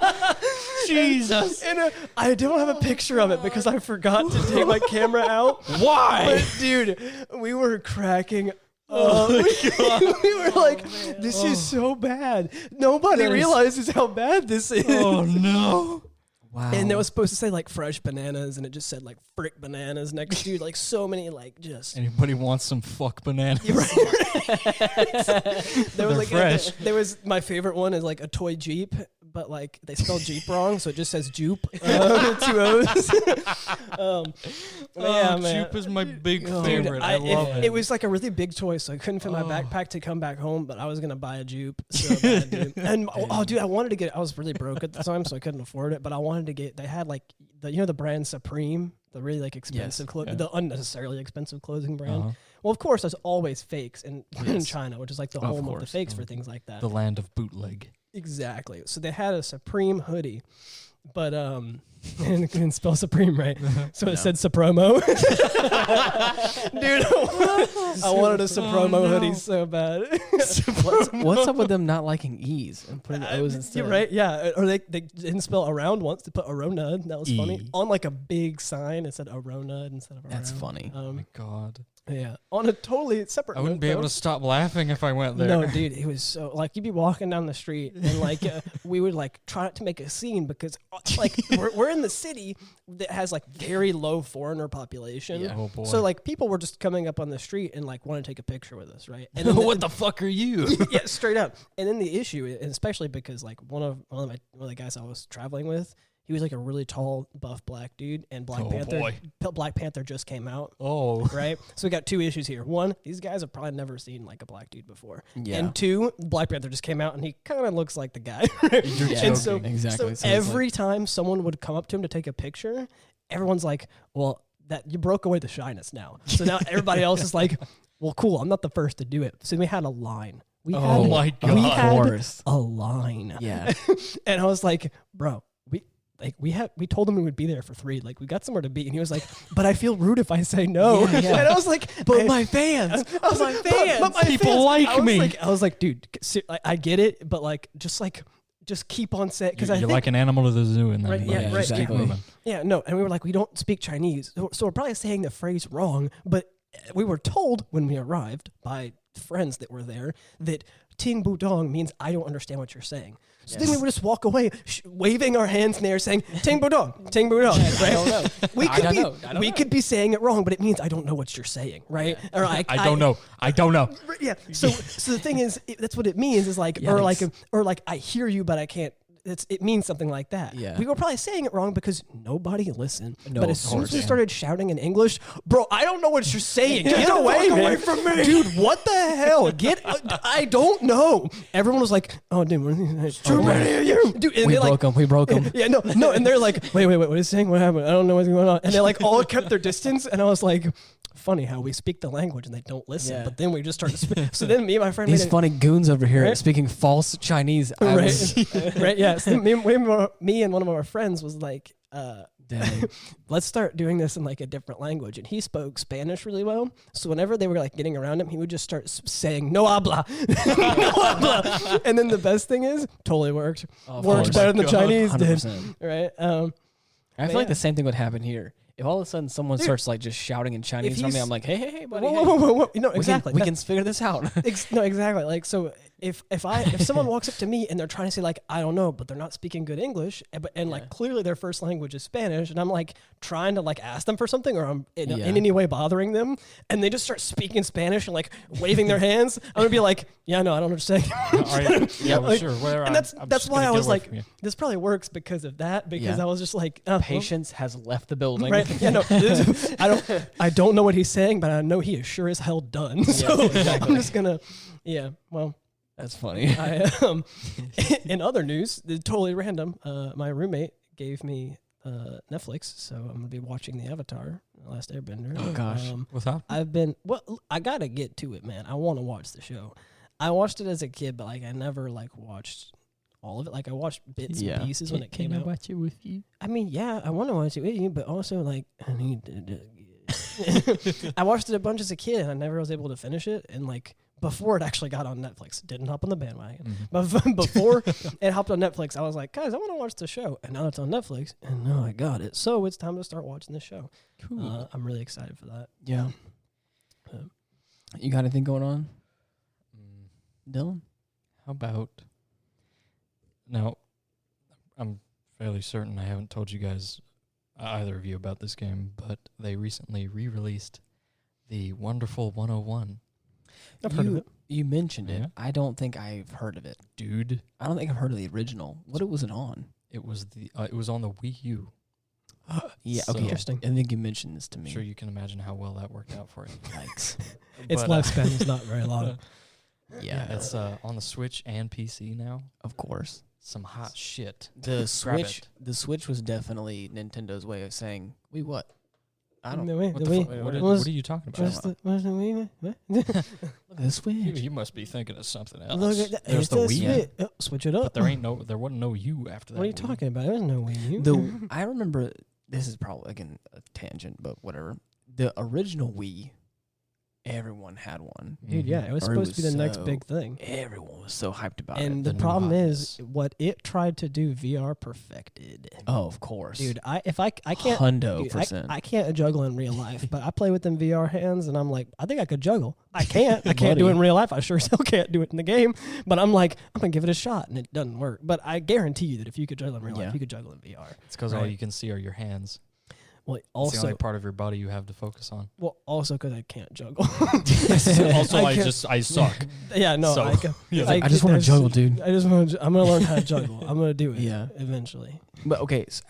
Jesus. And I don't have a picture of it because I forgot to take my camera out. Why? But dude, we were cracking up. We were like, this is so bad. Nobody realizes how bad this is. Oh no. Wow. And it was supposed to say like fresh bananas, and it just said like frick bananas next to like so many like just. Anybody wants some fuck bananas? There was like fresh. There was my favorite one is like a toy Jeep, but like they spelled Jeep wrong, so it just says Jupe. 2 O's. Yeah, man. Jupe is my big favorite. I love it. It was like a really big toy, so I couldn't fit my backpack to come back home, but I was gonna buy a Jupe so bad, dude. And dude, I wanted to get. I was really broke at the time, so I couldn't afford it, but I wanted to get. They had like the brand Supreme, the really like expensive the unnecessarily expensive clothing brand. Well, of course, there's always fakes in China, which is like the home of the fakes for things like that. The land of bootleg. Exactly. So they had a Supreme hoodie, but and it couldn't spell Supreme right, so it said Supromo. Dude, I wanted a Supromo hoodie so bad. What's up with them not liking E's and putting O's instead? You're right, yeah. Or they didn't spell around once. They put Arona. That was funny. On like a big sign, it said Arona instead of around. That's funny. Oh my God. Yeah. On a totally separate I wouldn't be able to stop laughing if I went there. No, dude, it was so like you'd be walking down the street and like we would like try not to make a scene because like we're in the city that has like very low foreigner population. Yeah. Oh boy. So like people were just coming up on the street and like want to take a picture with us, right? And then what the fuck are you? Yeah, straight up. And then the issue, and especially because like one of the guys I was traveling with, He was like a really tall, buff black dude, and Black Panther just came out. Oh. Right? So we got 2 issues here. 1, these guys have probably never seen like a black dude before. Yeah. And 2, Black Panther just came out, and he kind of looks like the guy. Yeah, and so, exactly. so every time someone would come up to him to take a picture, everyone's like, well, that you broke away the shyness now. So now everybody else is like, well, cool, I'm not the first to do it. So we had a line. We had a line. Yeah. And I was like, bro, we told him we would be there for 3. Like, we got somewhere to be. And he was like, but I feel rude if I say no. Yeah, yeah. And I was like, but my fans, but my people fans. like me. I was like, dude, I get it, but just keep on saying, because you're like an animal to the zoo in that. Right, yeah, right, keep moving. Yeah, no, and we were like, we don't speak Chinese, so we're probably saying the phrase wrong. But we were told when we arrived by friends that were there that Ting Bu Dong means I don't understand what you're saying. So then we would just walk away, waving our hands in the air, saying "Ting Bu Dong, Ting Bu Dong." Right? I don't know. We could be saying it wrong, but it means I don't know what you're saying, right? Yeah. Or I don't know. I don't know. Yeah. So the thing is, that's what it means. Is like, or like I hear you, but I can't. It means something like that. Yeah. We were probably saying it wrong because nobody listened. No, but as soon as we started shouting in English, bro, I don't know what you're saying. Get away from me, dude. What the hell? I don't know. Everyone was like, "Oh, dude, too many of you, dude." And we broke them. Yeah, no. And they're like, "Wait, what is he saying? What happened? I don't know what's going on." And they like all kept their distance. And I was like, funny how we speak the language and they don't listen. Yeah. But then we just started. So then me and my friend, these funny goons over here speaking false Chinese. Right, yeah. So me and one of our friends was like, let's start doing this in like a different language. And he spoke Spanish really well. So whenever they were like getting around him, he would just start saying, "No habla." No habla. And then the best thing is, totally worked. Worked better than the Chinese 100%. did. Right? I feel like the same thing would happen here. If all of a sudden someone starts like just shouting in Chinese on me, I'm like, hey, buddy. Whoa. No, exactly. We can figure this out. No, exactly. Like, so if someone walks up to me and they're trying to say like, I don't know, but they're not speaking good English, and like clearly their first language is Spanish, and I'm like trying to like ask them for something, or I'm in any way bothering them, and they just start speaking Spanish and like waving their hands, I'm gonna be like, yeah, no, I don't understand. Sure. Whatever. And that's why I was like, this probably works because of that, because I was just like, patience has left the building. Right. Yeah, no, I don't know what he's saying, but I know he is sure as hell done. So I'm just gonna, well, that's funny. In other news, totally random, my roommate gave me Netflix, so I'm gonna be watching the Avatar, The Last Airbender. Oh gosh, what's that? I gotta get to it, man. I want to watch the show. I watched it as a kid, but like I never like watched all of it. Like I watched bits and pieces when it came out. Watch it with you? I mean, yeah, I want to watch it with you, but also like I need to. I watched it a bunch as a kid, and I never was able to finish it. And like before it actually got on Netflix, didn't hop on the bandwagon. But before it hopped on Netflix, I was like, guys, I want to watch the show. And now it's on Netflix, and now I got it. So it's time to start watching the show. Cool. I'm really excited for that. Yeah. You got anything going on, Dylan? How about? Now, I'm fairly certain I haven't told you guys, either of you, about this game, but they recently re-released the Wonderful 101. I've heard of it. You mentioned it. I don't think I've heard of it. Dude. I don't think I've heard of the original. What was it on? It was it was on the Wii U. Yeah, So, okay. Interesting. I think you mentioned this to me. I'm sure you can imagine how well that worked out for you. Yikes. Its lifespan is not very long. Yeah. It's on the Switch and PC now. Of course. Some hot shit. The Switch was definitely Nintendo's way of saying, "We what? I don't know. What are you talking about? What's the Wii? Look at the Switch. You must be thinking of something else. Look at that. There's the Wii. Oh, switch it up. But there wasn't no U after that. What are you talking about? There's no Wii U. I remember, this is probably again a tangent, but whatever. The original Wii, everyone had one. Dude, yeah, it was supposed to be the next big thing. Everyone was so hyped about it. And the problem is, what it tried to do, VR perfected. Oh, of course. Dude, I can't 100%. I can't juggle in real life, but I play with them VR hands, and I'm like, I think I could juggle. I can't do it in real life. I sure still can't do it in the game. But I'm like, I'm gonna give it a shot, and it doesn't work. But I guarantee you that if you could juggle in real life, you could juggle in VR. It's because all you can see are your hands. Well, It's the also, only part of your body you have to focus on. also because I can't juggle. Also, I can't- I suck. Yeah, no, So, I, can, yeah. I just want to juggle, dude. I just want to. I'm gonna learn how to juggle. I'm gonna do it. Yeah. Eventually. But okay, so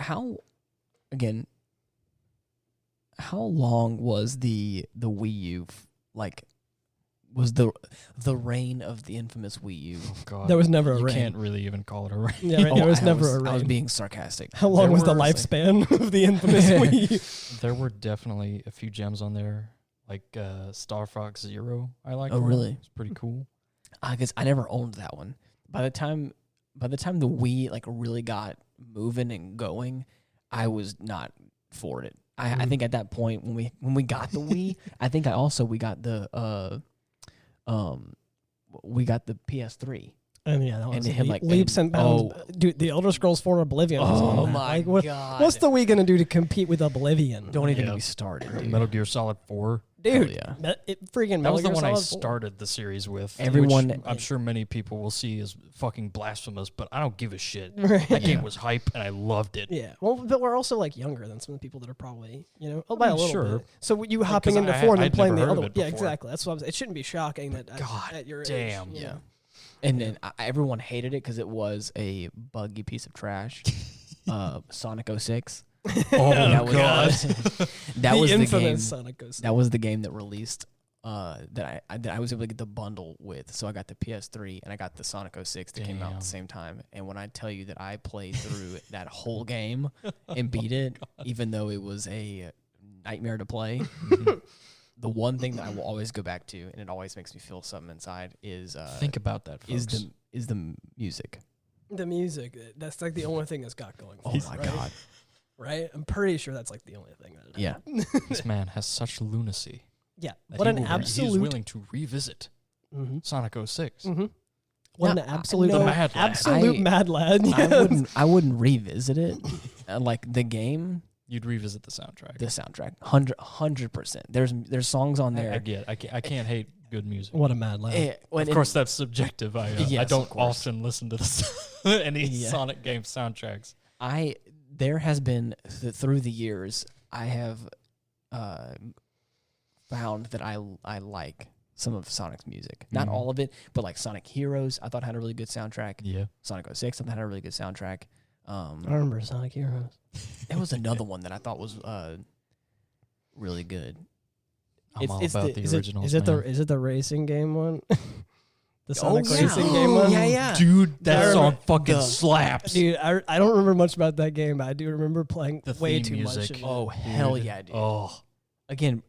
how long was the Wii U like? Was the reign of the infamous Wii U? Oh, God. There was never a You rain. can't really even call it a rain. Yeah, right, there was I never a rain. I was being sarcastic. How long There was the were, like- lifespan of the infamous Wii U? There were definitely a few gems on there, like Star Fox Zero. I like. Oh, really? It's pretty cool. I guess I never owned that one. By the time the Wii like really got moving and going, I was not for it. I think at that point when we got the Wii, I think we got the PS3. And yeah, that was it had, like, leaps and bounds. oh. Dude, the Elder Scrolls 4 Oblivion was on that. Like, God! what's the Wii gonna do to compete with Oblivion? Don't even Yeah. get me started, dude. Metal Gear Solid 4. Dude, yeah. Freaking That Metal was the Gear one I Solid 4. started the series with. Everyone- which I'm sure many people will see as fucking blasphemous, but I don't give a shit. Right. That game was hype, and I loved it. Yeah, well, but we're also like younger than some of the people that are probably, by a little sure. bit. So you hopping 'cause into I- 4 and then I'd playing never the heard other of one. it Yeah, before. exactly. That's what I'm saying. It shouldn't be shocking that God at your damn. age. you Yeah. know. And then everyone hated it because it was a buggy piece of trash. Sonic 06. Oh, that was, God. that the was the infamous game. Sonic Ghost. That was the game that released that I was able to get the bundle with. So I got the PS3 and I got the Sonic 06 that came out at Damn. the same time. And when I tell you that I played through that whole game and beat it, even though it was a nightmare to play, the one thing that I will always go back to, and it always makes me feel something inside, is Think about that, folks. is the music. The music. That's like the only thing that's got going for Oh it, my right? God! Right? I'm pretty sure that's like the only thing that it Yeah. This man has such lunacy. Yeah. that What he an will- He is absolute. willing to revisit Mhm. Sonic 06. Mhm. What Yeah, an absolute, no, The mad lad. absolute mad lad. I wouldn't revisit it. Like the game, You'd revisit the soundtrack. the soundtrack, 100%. There's songs on there. I get. I can't hate good music. What a mad lad. Of course, that's subjective. I Yes, don't of course. often listen to any Yeah. Sonic game soundtracks. There has been through the years, I have found that I like some of Sonic's music. Not Mhm. all of it, but like Sonic Heroes, I thought had a really good soundtrack. Yeah. Sonic 06, I thought had a really good soundtrack. I remember Sonic Heroes. There was another one that I thought was really good. I'm It's- all it's about the- the originals. Is it man. the racing game one? The Sonic yeah. racing game one? Yeah. Dude, I that remember song fucking the- slaps. Dude, I don't remember much about that game, but I do remember playing The way theme too much music. of it. Oh, hell yeah, dude. Oh, Again,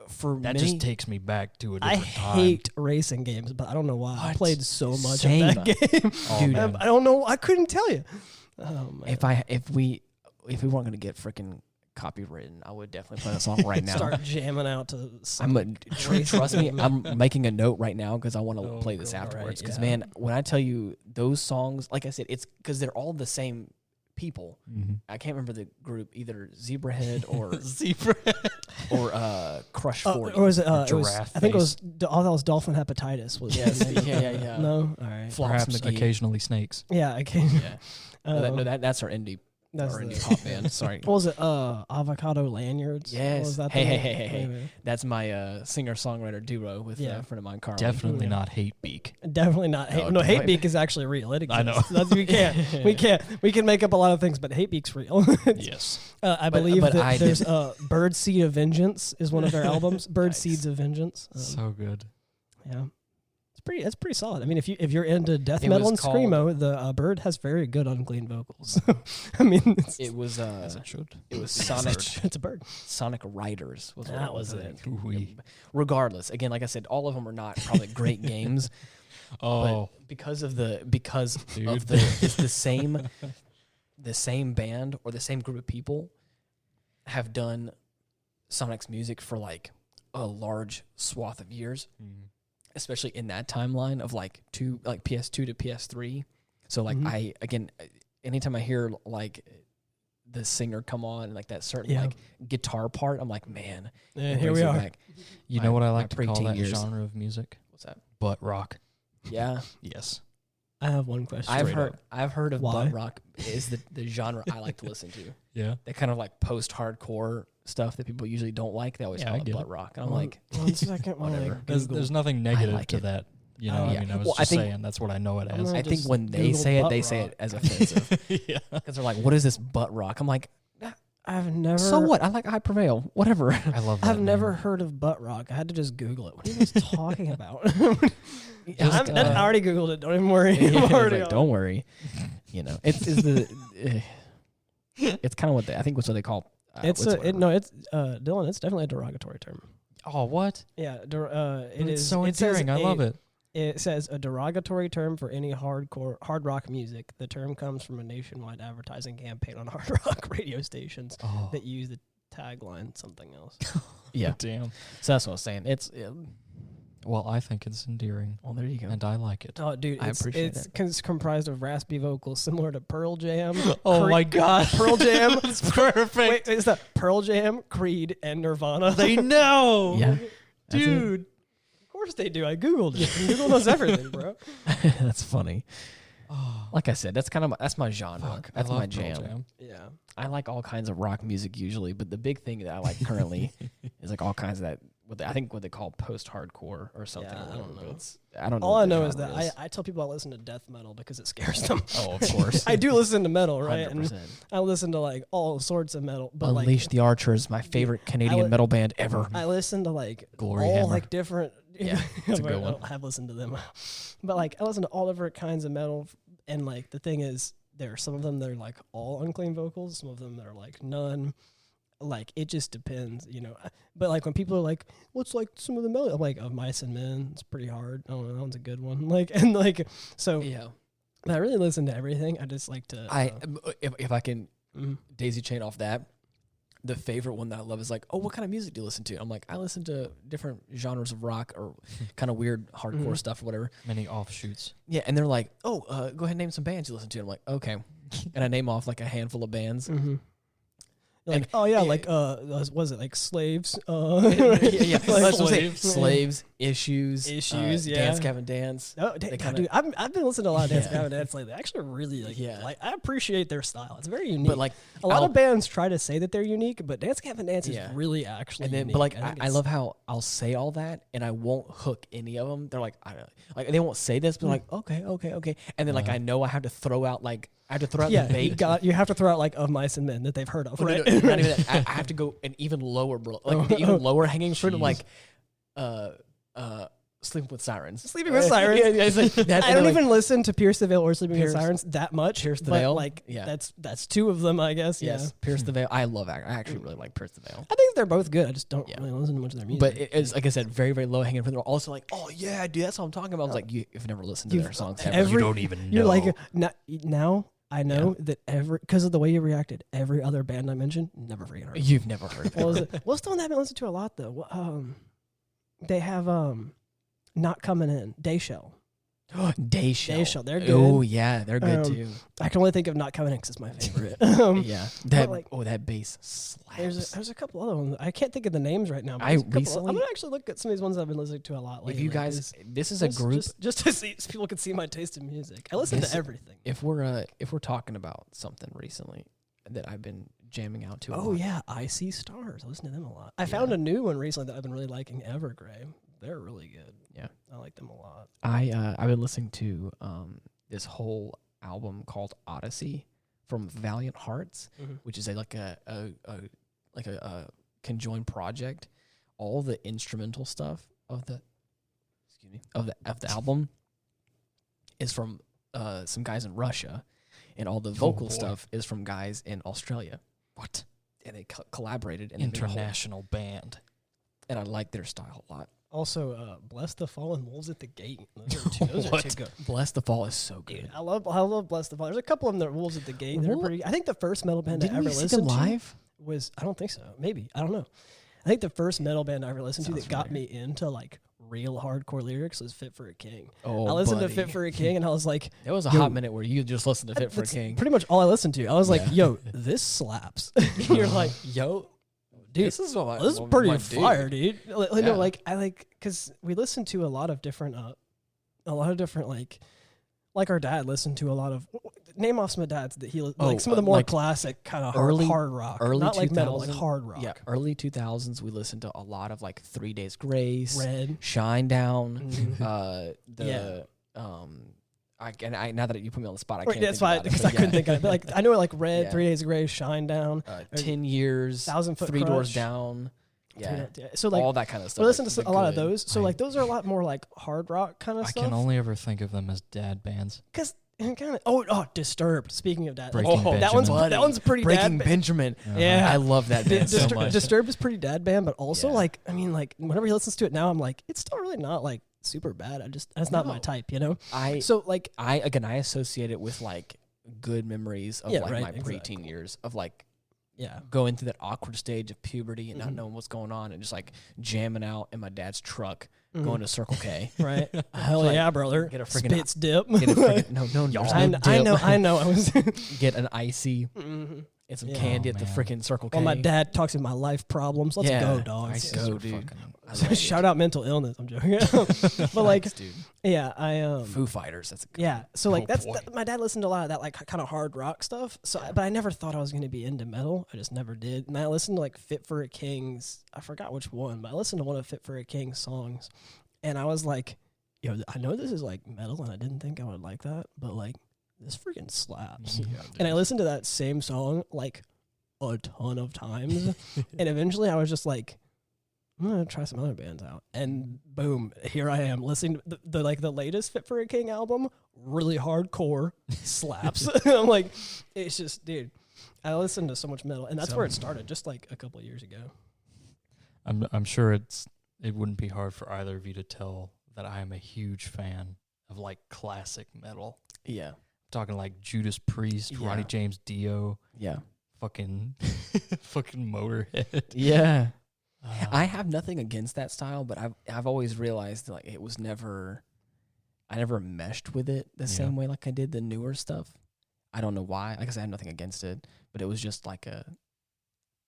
for that many, just takes me back to a I different time. hate racing games, but I don't know why. I What? played so much Same. of that game. Oh, Dude, man. I don't know. I couldn't tell you. Oh, man. if we weren't gonna get freaking copywritten, I would definitely play the song right now. Start jamming out to I'm Sonic racing trust me, game. I'm making a note right now because I want to Oh, play this God, afterwards. right, Because yeah. man, when I tell you those songs, like I said, it's because they're all the same people. Mhm. I can't remember the group, either Zebrahead or Zebra. Crush Oh, 40. or was it? Or It was, giraffe I think it face. was. Oh, that was dolphin hepatitis. Was Yes, the name. yeah. No, all right. Flops Perhaps McGee. occasionally snakes. Yeah, I can't. Yeah. No, that's our indie That's or the- indie pop band. Sorry. What was it? Avocado lanyards. Yes. Was that Hey, the hey, one? hey, hey, hey. Maybe. That's my singer-songwriter duo with Yeah. a friend of mine, Carly. Definitely Yeah. not hate beak. Definitely not. Hate, No, no, hate definitely- beak is actually real. It exists. I know. That's, we can make up a lot of things, but hate beak's real. Yes. I But- believe but that I there's did- Bird Seed of Vengeance is one of their albums. Bird Nice. Seeds of Vengeance. So good. Yeah. It's pretty solid. I mean, if you're into death It metal was and screamo, the Bird has very good unclean vocals. I mean, It was As it should. it was Sonic it's a bird. Sonic Riders was what That it was. was it. Ooh-wee. Regardless, again, like I said, all of them are not probably great games, Oh, but because of the Dude. it's the same band or the same group of people have done Sonic's music for like a large swath of years, especially in that timeline of like PS2 to PS3. So like Mhm. anytime I hear like the singer come on and like that certain Yeah. like guitar part, I'm like, man, Yeah, it here brings we me are. back. you know what I my like to call preteen that years. genre of music? What's that? Butt rock. Yeah, Yes. I have one question. I've heard of Why? butt rock is the genre I like to listen to. Yeah. That kind of like post-hardcore stuff that people usually don't like. They always Yeah, I call it get butt it. rock. And I'm like, one second, whatever. Like, There's nothing negative like to it. that. You Oh, know, yeah. I mean, I was Well, I just think- saying that's what I know it I'm as. not- I think just when they Google say it, butt they say rock. it as offensive. Yeah. Because they're like, what is this butt rock? I'm like, I've never. so what? I like I Prevail. Whatever. I love that. I've never name. heard of butt rock. I had to just Google it. What are you guys talking about? Just, I already Googled it. Don't even worry. Yeah, I'm it's already like, on. don't worry. You know, it's it's kind of what I think what's what they call. It's Dylan. It's definitely a derogatory term. Oh, what? Yeah, it It's is so it says endearing. I love it. It says a derogatory term for any hard rock music. The term comes from a nationwide advertising campaign on hard rock radio stations Oh, that use the tagline something else. Yeah. damn. So that's what I was saying. It's Well, I think it's endearing, well, there you go. and I like it. Oh, dude, I appreciate it's comprised of raspy vocals similar to Pearl Jam. Oh my God, Pearl Jam. That's perfect. Wait, is that Pearl Jam, Creed, and Nirvana? They know. Yeah, that's it. Dude. Of course they do. I Googled it. Google knows everything, bro. That's funny. Oh, Like I said, that's my genre. fuck. That's I love my Pearl jam. Yeah. I like all kinds of rock music usually, but the big thing that I like currently is like all kinds of that. I think what they call post-hardcore or something. Yeah, or I whatever, don't but know. I don't know. All what I the know is genre that I tell people I listen to death metal because it scares them. Oh, of course. I do listen to metal, right? 100%. And I listen to like all sorts of metal. But Unleash the Archer is my favorite Canadian metal band ever. I listen to like Glory all Hammer. like different. Yeah, it's a good I one. have listened to them, but like I listen to all different kinds of metal, and like the thing is, there are some of them that are like all unclean vocals, some of them that are like none. Like it just depends, you know. But like when people are like, "What's like some of the metal?" I'm like, "Of Mice and Men." It's pretty hard. I don't know. That one's a good one. Like and like so. Yeah. I really listen to everything. I just like to. If I can mhm. daisy chain off that, the favorite one that I love is like, oh, what kind of music do you listen to? I'm like, I listen to different genres of rock or kind of weird hardcore Mhm. stuff or whatever. Many offshoots. Yeah, and they're like, oh, go ahead and name some bands you listen to. I'm like, okay. And I name off like a handful of bands. Mm-hmm. Like, And- oh yeah, yeah. like was it like Slaves? yeah. Like, That's what I'm saying. Slaves. Slaves, Issues, Yeah. Dance Gavin Dance. Oh, They God, kinda- dude, I've been listening to a lot of Dance Yeah. Gavin Dance lately. I actually really like. Yeah. Like I appreciate their style. It's very unique. But like, a lot I'll- of bands try to say that they're unique, but Dance Gavin Dance is Yeah. really actually. and then, unique. but like, think I it's- love how I'll say all that and I won't hook any of them. They're like, like they won't say this, but Mm. like, okay. And then like, Uh-huh. I know I have to throw out like, I have to throw out Yeah, the bait. you have to throw out like Of Mice and Men that they've heard of, Well, right? no, not even that. I have to go an even lower, bro. Like the even lower hanging fruit. I'm Jeez. like, Sleeping with Sirens. Sleeping with Sirens. Yeah, it's like that, I and don't they're even listen to Pierce the Veil or Sleeping Pierce- with Sirens that much. Pierce the but, Veil? like Yeah. that's two of them, I guess. Yes, Yeah, Pierce the Veil. I actually really like Pierce the Veil. I think they're both good. I just don't Yeah. really listen to much of their music. But it's like I said, very, very low hanging fruit. They're also like, oh yeah, dude, that's what I'm talking about. I was like, you've never listened to You've- their songs every- ever. you don't even know. You're like now I know that because of the way you reacted, every other band I mentioned never freaking heard. You've never heard of What was it. it? What's the one that I haven't listened to a lot though? They have Not Coming In, Dayshell. Dayshell. They're good. Oh yeah, they're good Um, too. I can only think of Not Coming In because it's my favorite. Yeah, that like- that bass slaps. There's a couple other ones. I can't think of the names right now. But I there's a couple- recently- I'm gonna actually look at some of these ones I've been listening to a lot lately. If you guys, this is a group. just to see so people can see my taste in music. I listen This- to everything. If we're talking about something recently that I've been jamming out to. a Oh lot. yeah, I See Stars. I listen to them a lot. I found a new one recently that I've been really liking, Evergrey. They're really good. Yeah. I like them a lot. I've been listening to this whole album called Odyssey from Valiant Hearts, which is like a conjoined project. All the instrumental stuff of the album is from some guys in Russia, and all the vocal boy. stuff is from guys in Australia. What? And they collaborated and they made a whole- International band. and I like their style a lot. Also, Bless the Fallen Wolves at the Gate. Those are What? two good. Bless the Fall is so Dude, good. I love Bless the Fallen. There's a couple of them that are Wolves at the Gate. They're What? pretty. I think the first metal band Didn't I ever we see listened them to live? was, I don't think so. Maybe. I don't know. I think the first metal band I ever listened to Sounds that got me into like real hardcore lyrics was Fit for a King. Oh, I listened buddy. to Fit for a King and I was like, There was a Yo, hot minute where you just listened to Fit for a that's King. pretty much all I listened to. I was like, Yeah. yo, this slaps. You're like, yo, dude, this is what this is what pretty my fire, dude. Like, Yeah. I like because we listened to a lot of different like like our dad listened to a lot of. Name off some of dad's that he Oh, like some of the more like classic kind of early- hard rock, early not like metal, like 2000 hard rock. Yeah, early 2000s, we listened to a lot of like 3 Days Grace, Red. Shine Down, Mhm. now that you put me on the spot, I Right, can't. that's think why about it, because but I couldn't think of it. But like I know like Red, Yeah. 3 Days Grace, Shine Down, 10 Years, 1,000 Foot 3 Doors Crush. Down, yeah, So like all that kind of stuff. we listen like, to the a lot of good. those. So like those are a lot more like hard rock kind of I stuff. can only ever think of them as dad bands. Because kind of Disturbed. Speaking of dad, Breaking that one's Benjamin. that one's pretty Breaking dad. Benjamin. Yeah. I love that band so much. Disturbed is pretty dad band, but also Yeah. like I mean like whenever he listens to it now, I'm like it's still really not like super bad. That's not my No. type, you know. I So like I associate it with like good memories of Yeah, like right, my preteen exactly. years of like yeah, going through that awkward stage of puberty and not Mhm. knowing what's going on and just like jamming out in my dad's truck Mhm. going to Circle K. right. Hell Like, yeah, brother. get a freaking- Spits dip. Get a freaking, no, there's I, no I know. dip. I know. I was. Get an icy Mhm. and some Yeah. candy Oh, at the man. freaking Circle K. While my dad talks about my life problems. Let's Yeah. go, dogs. Ices go, are dude. fucking- I love it. Shout out mental illness. I'm joking. But like, Nice, dude. yeah, I Foo Fighters. That's a good Yeah, one. so like Oh, that's boy. my dad listened to a lot of that like kind of hard rock stuff. So, but I never thought I was going to be into metal. I just never did. And I listened to like Fit for a King's. I forgot which one, but I listened to one of Fit for a King's songs, and I was like, "Yo, I know this is like metal, and I didn't think I would like that, but like this freaking slaps." And I listened to that same song like a ton of times, and eventually I was just like, I'm gonna try some other bands out, and boom, here I am listening to the like the latest Fit for a King album, really hardcore, slaps. I'm like, it's just, dude, I listened to so much metal, and that's So- where it started, just like a couple of years ago. I'm sure it wouldn't be hard for either of you to tell that I am a huge fan of like classic metal. Yeah. I'm talking like Judas Priest, Yeah. Ronnie James Dio, Yeah. fucking Motorhead. Yeah. Uh, I have nothing against that style, but I've always realized like it was never, I never meshed with it the same way like I did the newer stuff. I don't know why. I guess I have nothing against it, but it was just like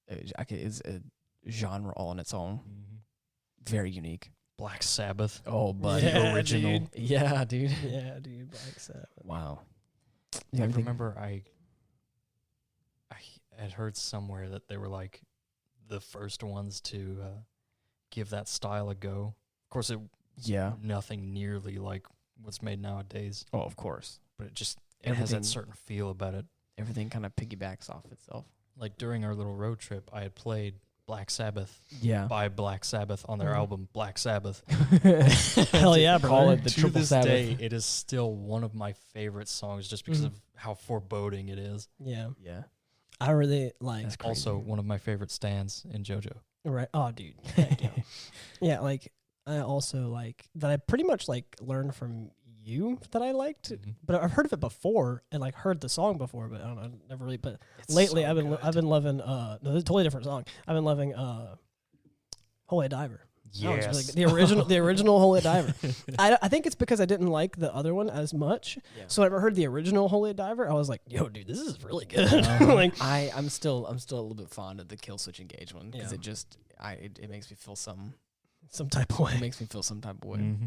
it's a genre all on its own, very unique. Black Sabbath. Oh, but Yeah, original. dude. yeah, dude. Yeah, dude, Black Sabbath. Wow. I remember I had heard somewhere that they were like the first ones to give that style a go. Of course, it Yeah. nothing nearly like what's made nowadays, Oh, of course. but it has that Everything- certain feel about it. Everything kind of piggybacks off itself. Like during our little road trip, I had played Black Sabbath Yeah. by Black Sabbath on their Mhm. album Black Sabbath. Hell yeah, Call brother. it the To Triple this Sabbath. day, it is still one of my favorite songs just because Mhm. of how foreboding it is. Yeah, Yeah. I really like. That's crazy. Also, one of my favorite stands in JoJo. Right. Oh, dude. Heck yeah. Yeah, like I also like that. I pretty much like learned from you that I liked, Mhm. but I've heard of it before and like heard the song before, but I don't know, never really. But It's lately, so I've been good. loving. No, it's a totally different song. I've been loving Holy Diver. That was really good. The original Holy Diver. I think it's because I didn't like the other one as much. Yeah. So whenever I heard the original Holy Diver, I was like, "Yo, dude, this is really good." Uh-huh. like, I'm still a little bit fond of the Kill Switch Engage one because Yeah. it makes me feel some some type of way. it makes me feel some type of way. Mhm.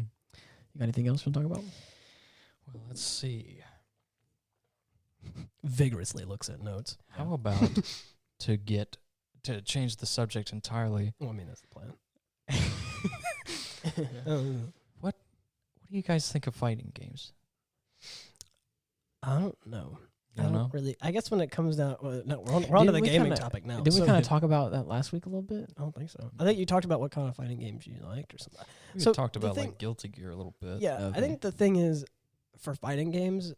You got anything else you want to talk about? Well, let's see. Vigorously looks at notes. How about to change the subject entirely? Well, I mean, that's the plan. What do you guys think of fighting games? I don't know. You I don't don't know? really. I guess when it comes down, no, we're on to the we gaming kinda- topic now. Did we so- kind of talk about that last week a little bit? I don't think so. I think you talked about what kind of fighting games you liked or something. We So talked the about thing- like Guilty Gear a little bit. Yeah, Okay. I think the thing is, for fighting games,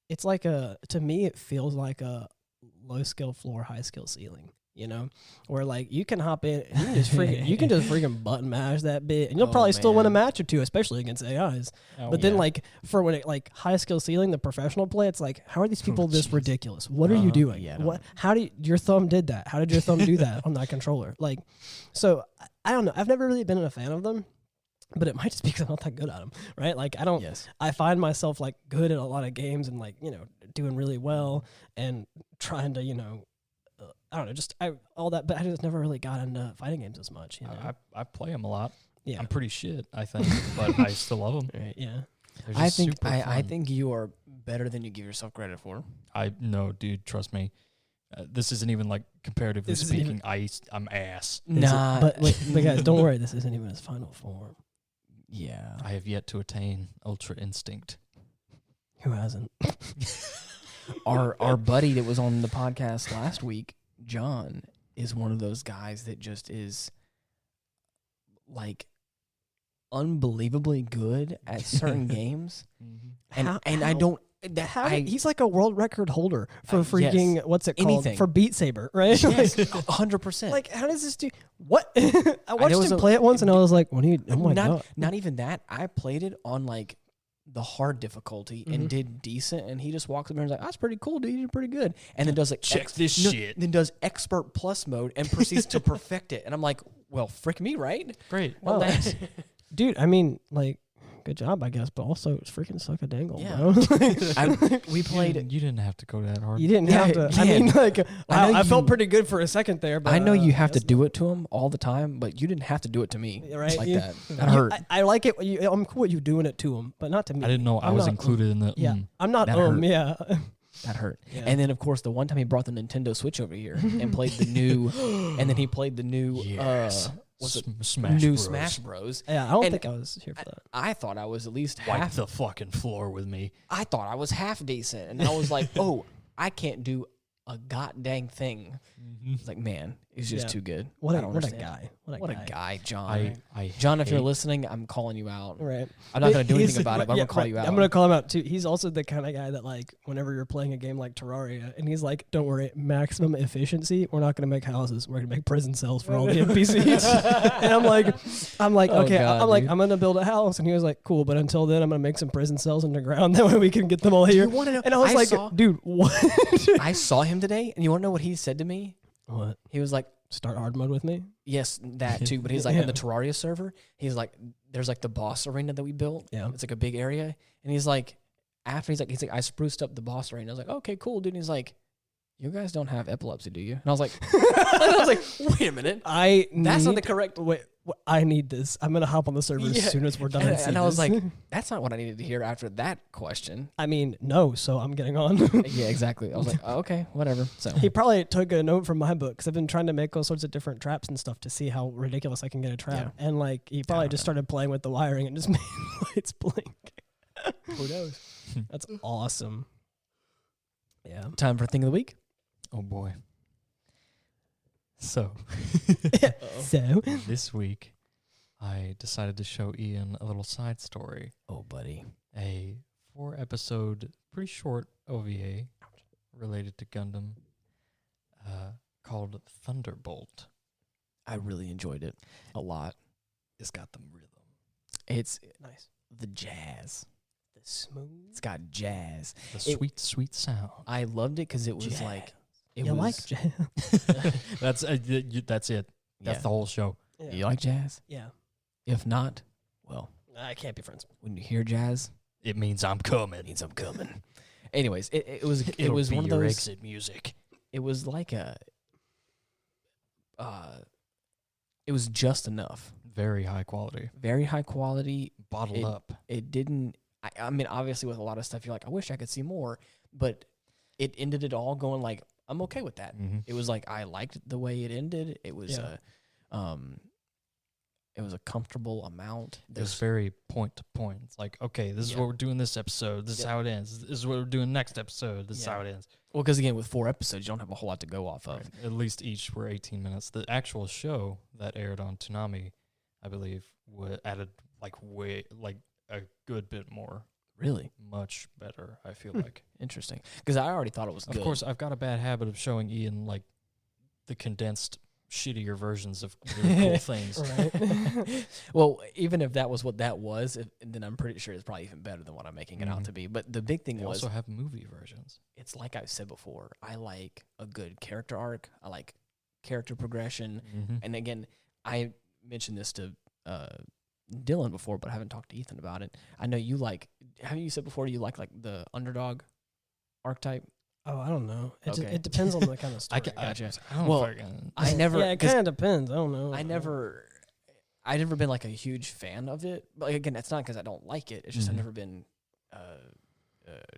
it's like to me, it feels like a low skill floor, high skill ceiling. You know, where like you can hop in, and you can just freaking button mash that bit, and you'll Oh, probably still win a man. match or two, especially against AIs. Oh, But then, yeah. like, for when it, like, high skill ceiling, the professional play, it's like, how are these people this jeez. ridiculous? What are you doing? Yeah, What? How do you, your thumb did that? How did your thumb do that on that controller? Like, so, I don't know. I've never really been a fan of them, but it might just be because I'm not that good at them, right? Like, I don't, Yes. I find myself, like, good at a lot of games and, like, you know, doing really well and trying to, you know, I don't know, just all that, but I just never really got into fighting games as much, you know? I play them a lot. Yeah. I'm pretty shit, I think, but I still love them. Right, yeah. They're I just think super I fun. think you are better than you give yourself credit for. No, dude, trust me. This isn't even like comparatively This isn't speaking. I'm ass. Nah, But guys, don't worry. This isn't even his final form. yeah. I have yet to attain Ultra Instinct. Who hasn't? Our buddy that was on the podcast last week, John, is one of those guys that just is like unbelievably good at certain games, and How- I how- don't. He's like a world record holder for freaking yes. what's it called Anything. for Beat Saber, right? Yes, 100%. Like, how does this do? What? I watched was him a- play it once, and I was like, "What are you? Oh my god!" not even that. I played it on like the hard difficulty and did decent, and he just walks up there and is like, "That's pretty cool, dude. You did pretty good." And then does like Check this shit. Then does expert plus mode and proceeds to perfect it. And I'm like, "Well, frick me, right?" Great. Wow. Well, Dude, I mean, like, good job, I guess, but also it's freaking suck a dangle, Yeah. bro. we played. You didn't have to go that hard. You didn't Yeah, have to. yeah. I mean, like, I know I felt you- pretty good for a second there, but I know you have to guess do it to him all the time, but you didn't have to do it to me Right, like you- that. That You- hurt. I like it. I'm cool with you doing it to him, but not to me. I didn't know I I'm was not- included in the. Yeah, I'm not. That hurt. Yeah. That hurt. Yeah. And then of course the one time he brought the Nintendo Switch over here and played the new, and then he played the new. Yes. What's it? Smash New Bros. Smash Bros. Yeah, I don't And think I was here for that. I thought I was at least Wipe half. the fucking floor with me. I thought I was half decent, and I was like, "Oh, I can't do a god dang thing." It's like, man, he's just Yeah. too good. What I a don't what a understand. guy. What a What guy. a guy, John. I John, if you're hate- listening, I'm calling you out. Right. I'm not going to do He's- anything about it, but I'm yeah, going to call right. you out. I'm going to call him out too. He's also the kind of guy that, like, whenever you're playing a game like Terraria, and he's like, "Don't worry, maximum efficiency. We're not going to make houses. We're going to make prison cells for all the NPCs." And I'm like, Oh, okay, God, I'm like, dude. I'm going to build a house, and he was like, "Cool, but until then, I'm going to make some prison cells underground. That way we can get them all here." You wanna know- And I was I like, saw- "Dude, what?" I saw him today, and you want to know what he said to me? What? He was like, Start hard mode with me? yes, that too. But he's like, Yeah. on the Terraria server, he's like, there's like the boss arena that we built. Yeah. It's like a big area. And he's like, he's like, I spruced up the boss arena. I was like, okay, cool, dude. And he's like, you guys don't have epilepsy, do you? And I was like, wait a minute. That's not the correct. Wait, I need this. I'm gonna hop on the server Yeah. as soon as we're done. And I was see like, this. that's not what I needed to hear after that question. I mean, no. So I'm getting on. Yeah, exactly. I was like, oh, okay, whatever. So He probably took a note from my book because I've been trying to make all sorts of different traps and stuff to see how ridiculous I can get a trap. And like, he probably just started playing with the wiring and just made lights blink. who knows? That's awesome. Yeah. Time for thing of the week. Oh boy. So So this week, I decided to show Ian a little side story, Oh, buddy. a 4-episode, pretty short OVA related to Gundam, called Thunderbolt. I really enjoyed it a lot. It's got the rhythm. It's nice. the jazz. The smooth. It's got jazz. The It- sweet, sweet sound. I loved it because it was like it You was like jazz? That's it. That's Yeah. the whole show. You like jazz? Yeah. If not, well, I can't be friends. when you hear jazz, It means I'm coming. it means I'm coming. Anyways, it was it It'll was be one of your those. exit music. It was like it was just enough. Very high quality. Very high quality. Bottled up. It didn't. I mean, obviously, with a lot of stuff, you're like, I wish I could see more, but it ended it all going like, I'm okay with that. Mm-hmm. It was like I liked the way it ended. It was it was a comfortable amount. It was very point to point. It's like, okay, this is Yeah. what we're doing this episode. This is Yeah. how it ends. This is what we're doing next episode. This is Yeah. how it ends. Well, because again, with 4 episodes, you don't have a whole lot to go off of. Right. At least each were 18 minutes. The actual show that aired on Toonami, I believe, added like a good bit more. Really Much better, I feel like. interesting. Because I already thought it was good. Of course, I've got a bad habit of showing Ian like the condensed, shittier versions of really cool things. Right. Well, even if that was what that was, then I'm pretty sure it's probably even better than what I'm making it out Mhm. to be. But the big thing They was, also have movie versions. it's like I've said before, I like a good character arc. I like character progression. Mm-hmm. And again, I mentioned this to Dylan before, but I haven't talked to Ethan about it. I know you like, have you said before you like the underdog archetype? Oh, I don't know. Okay. It depends on the kind of story. Gotcha. I don't Well, fucking. I never, Yeah, it 'cause kind of depends. I don't know. I never, I've never been like a huge fan of it. But like, again, it's not because I don't like it. It's just I've never been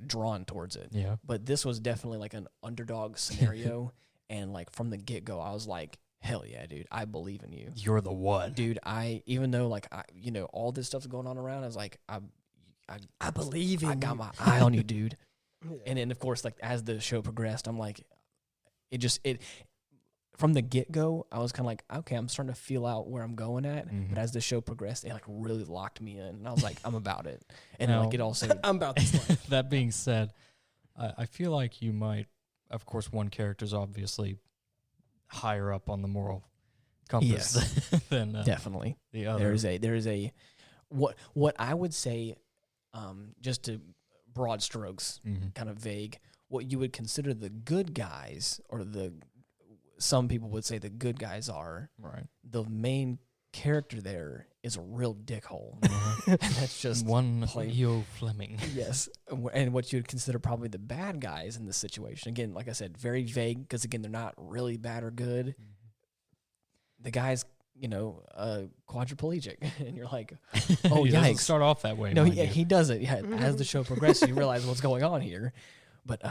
drawn towards it. Yeah. But this was definitely like an underdog scenario. And like from the get-go, I was like, hell yeah, dude, I believe in you. You're the one. Dude, even though like, all this stuff's going on around, I was like, I believe in I got you. my eye on you, dude. Yeah. And then, of course, like as the show progressed, I'm like, it from the get-go, I was kind of like, okay, I'm starting to feel out where I'm going at. But as the show progressed, it like really locked me in. And I was like, I'm about it. And then, like it also... I'm about this life. That being said, I feel like you might, of course, one character's obviously higher up on the moral compass than definitely the other. There is a what I would say, just to broad strokes, kind of vague, what you would consider the good guys, or some people would say the good guys are, right. The main character there is a real dickhole. And that's just one plain. Leo Fleming. Yes. And what you would consider probably the bad guys in this situation. Again, like I said, very vague, because again, they're not really bad or good. The guy's, quadriplegic. And you're like, oh, He doesn't yikes. start off that way. No, mind you. he doesn't. Yeah, as the show progresses, you realize what's going on here. But,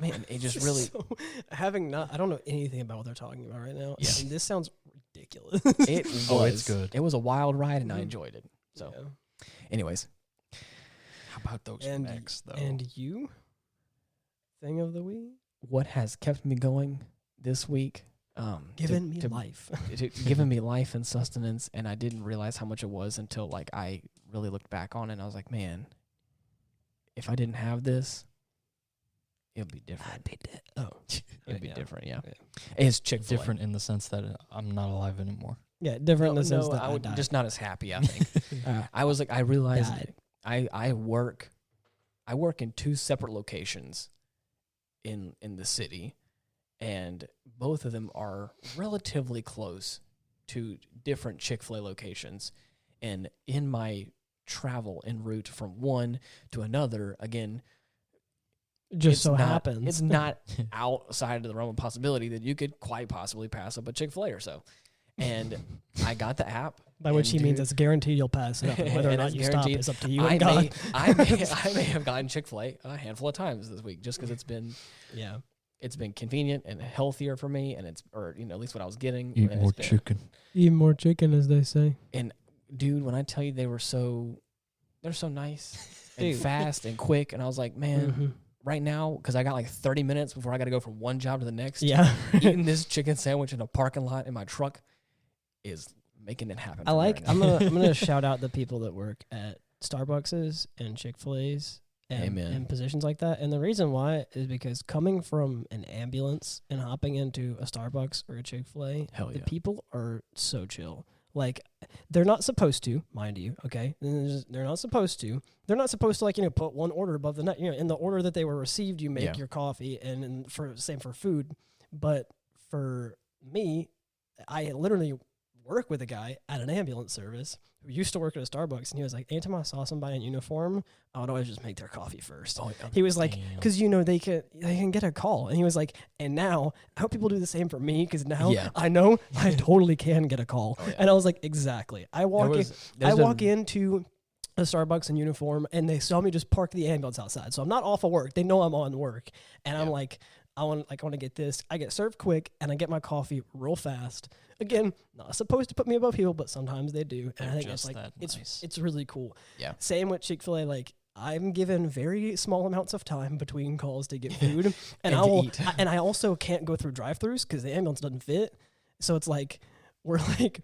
man, it just really... So, I don't know anything about what they're talking about right now. Yeah. And this sounds ridiculous. It was. Oh, it's good. It was a wild ride, and I enjoyed it. So, anyways. How about those necks, though? And you? Thing of the week? What has kept me going this week? Giving me life. Giving me life and sustenance, and I didn't realize how much it was until like I really looked back on it, and I was like, man, if I didn't have this, it'd be different. I'd be dead. Oh. It'd be different, yeah. It's Chick-fil-A. Different in the sense that I'm not alive anymore. Yeah, different in the sense that I would died. just not as happy, I think. I was like, I realized Died. I work in 2 separate locations in the city, and both of them are relatively close to different Chick-fil-A locations. And in my travel en route from one to another, again, just so happens. it's not outside of the realm of possibility that you could quite possibly pass up a Chick-fil-A or so. And I got the app. By which he means it's guaranteed you'll pass it up. And whether or And not it's you stop guaranteed. is up to you and God. I may have gotten Chick-fil-A a handful of times this week just because it's been convenient and healthier for me, and at least what I was getting. Eat and more it's been- chicken. Eat more chicken, as they say. And dude, when I tell you they're so nice and Dude. fast and quick, and I was like, man, Mhm. right now, because I got like 30 minutes before I got to go from one job to the next. Yeah. Eating this chicken sandwich in a parking lot in my truck is making it happen. I for me like. right I'm now. gonna shout out the people that work at Starbucks and Chick-fil-A's Amen. and positions like that. And the reason why is because coming from an ambulance and hopping into a Starbucks or a Chick-fil-A, Hell the yeah. people are so chill. Like, they're not supposed to, mind you. Okay, they're not supposed to. They're not supposed to, like, put one order above the next. In the order that they were received, you make your coffee, and same for food. But for me, I literally work with a guy at an ambulance service who used to work at a Starbucks, and he was like, anytime I saw somebody in uniform, I would always just make their coffee first. Oh, yeah. He was like, Damn. because they can get a call, and he was like, and now I hope people do the same for me, because now I know I totally can get a call. Oh, yeah. And I was like, exactly. I walk into a Starbucks in uniform, and they saw me just park the ambulance outside, so I'm not off of work. They know I'm on work, and I'm like, I want to get this. I get served quick, and I get my coffee real fast. Again, not supposed to put me above people, but sometimes they do. And I think it's like it's really cool. Yeah. Same with Chick-fil-A. Like, I'm given very small amounts of time between calls to get food, and I also can't go through drive-throughs because the ambulance doesn't fit. So it's like we're like,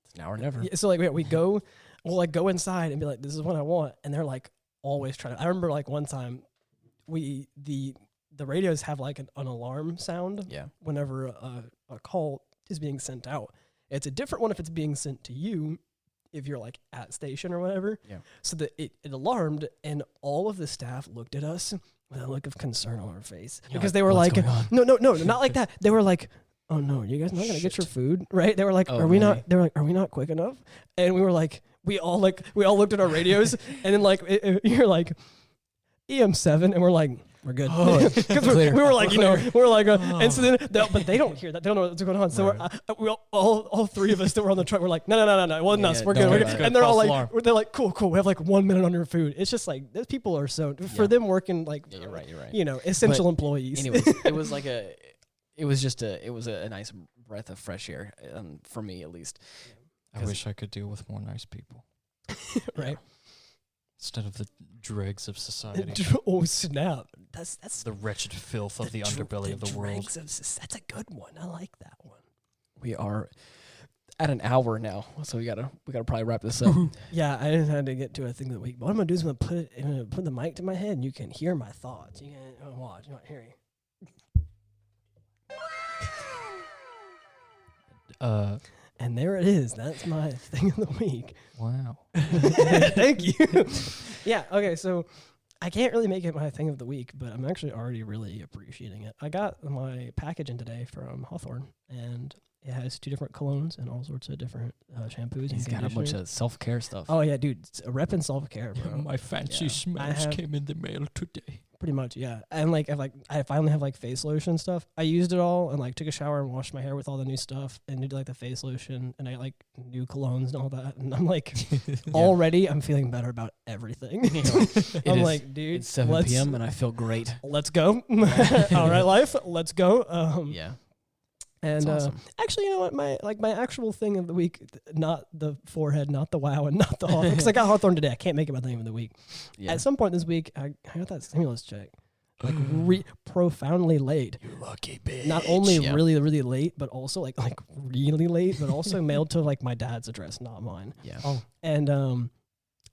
it's now or never. yeah, so like we'll like go inside and be like, this is what I want, and they're like always trying to. I remember like one time the radios have like an alarm sound whenever a call is being sent out. It's a different one if it's being sent to you, if you're like at station or whatever. Yeah. So that it alarmed, and all of the staff looked at us with a look of concern on our face because they were like, no, not like that. They were like, oh no, you guys not gonna get your food, right? They were like, are we not? They were like, are we not quick enough? And we were like, we all looked at our radios, and then like you're like EM7, and we're like, We're good. Oh, 'Cause clear. we were like, we were like, Oh. and so then, but they don't hear that. They don't know what's going on. So we all three of us that were on the truck were like, no, it wasn't Yeah, us. yeah, We're don't good. worry We're about good. it. And they're all False like, alarm. they're like, cool. We have like 1 minute on your food. It's just like those people are so for Yeah. them working like, Yeah, you're right. You're right. Essential employees. Anyways, it was like it was a nice breath of fresh air, for me at least. I wish I could deal with more nice people right? instead of the dregs of society, Oh snap! That's the wretched filth of the underbelly of the world. That's a good one. I like that one. We are at an hour now, so we gotta probably wrap this up. Yeah, I just had to get to a thing of the week. But what I'm gonna do is I'm gonna put the mic to my head, and you can hear my thoughts. You can watch. You're not hearing. And there it is. That's my thing of the week. Wow. Thank you. Yeah. Okay. So I can't really make it my thing of the week, but I'm actually already really appreciating it. I got my package in today from Hawthorne, and it has 2 different colognes and all sorts of different shampoos. He's and got a bunch conditioners. of self-care stuff. Oh yeah, dude, it's a rep and self care, bro. My fancy Yeah. smells came in the mail today. Pretty much, yeah. And like, I finally have like face lotion stuff. I used it all and like took a shower and washed my hair with all the new stuff and did like the face lotion and I got like new colognes and all that. And I'm like, already I'm feeling better about everything. I'm like, dude, It's 7 p.m. and I feel great. let's go. All right, life, let's go. Yeah. And That's awesome. actually, you know what? My actual thing of the week, not the forehead, not the wow, and not the Hawthorne. Because I got Hawthorne today. I can't make it my thing of the week. Yeah. At some point this week, I got that stimulus check. Like profoundly late. You lucky bitch. Not only Yeah. really, really late, but also like really late, but also mailed to like my dad's address, not mine. Yeah. Oh, And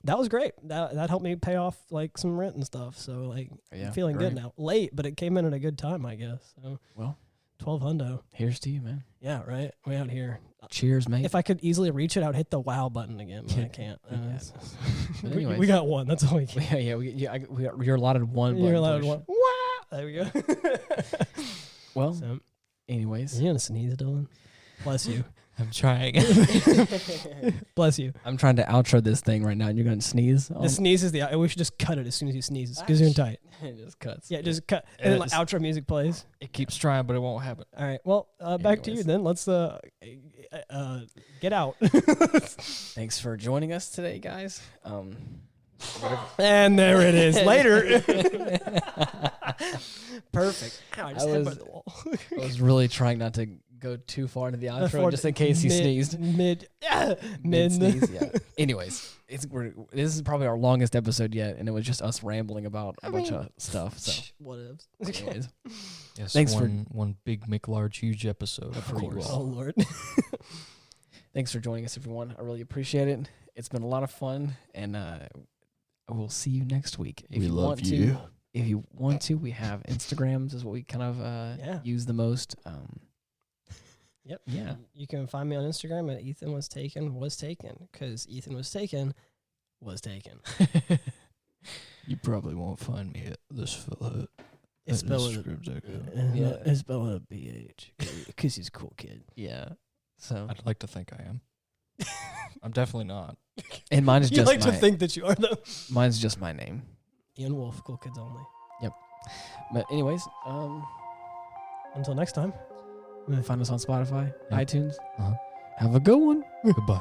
that was great. That helped me pay off like some rent and stuff. So like Yeah, I'm feeling good great. now. Late, but it came in at a good time, I guess. So Well, 12 hundo. here's to you, man. Yeah, right. Way out here. Cheers, mate. If I could easily reach it, I would hit the wow button again, but I can't. Yeah. But We anyways. got one. That's all we can. You're allotted one. You're button allowed push. one. Wow! There we go. Well, So, anyways, you gonna sneeze, Dylan? Bless you. I'm trying. Bless you. I'm trying to outro this thing right now, and you're gonna sneeze. The sneeze is we should just cut it as soon as you sneeze because you're tight. It just cuts. Yeah, just cut. And then like It's- outro music plays. It keeps trying, but it won't happen. All right. Well, back to you Anyways. then. Let's get out. Thanks for joining us today, guys. And there it is. Later. Perfect. Ow, I just I hit was- the wall. I was really trying not to go too far into the outro, Before just in case he sneezed. Mid Mid-sneeze, yeah. Anyways, this is probably our longest episode yet, and it was just us rambling about a bunch of stuff. So, Whatevs. anyways, Yes, Thanks for- one big McLarge huge episode for you course. Oh all. Lord. thanks for joining us, everyone. I really appreciate it. It's been a lot of fun, and we'll see you next week. If We you love want you. to, if you want to, we have Instagrams is what we kind of use the most. Yep. Yeah. You can find me on Instagram at Ethan was taken, because Ethan was taken. You probably won't find me at this fella. It's spelled Yeah. it's spelled with a BH because he's a cool kid. Yeah. So, I'd like to think I am. I'm definitely not. and mine is You just like my, to think that you are though. mine's just my name. Ian Wolf, cool kids only. But anyways, Until next time. find us on Spotify, Yeah. iTunes. Uh-huh. Have a good one. Goodbye.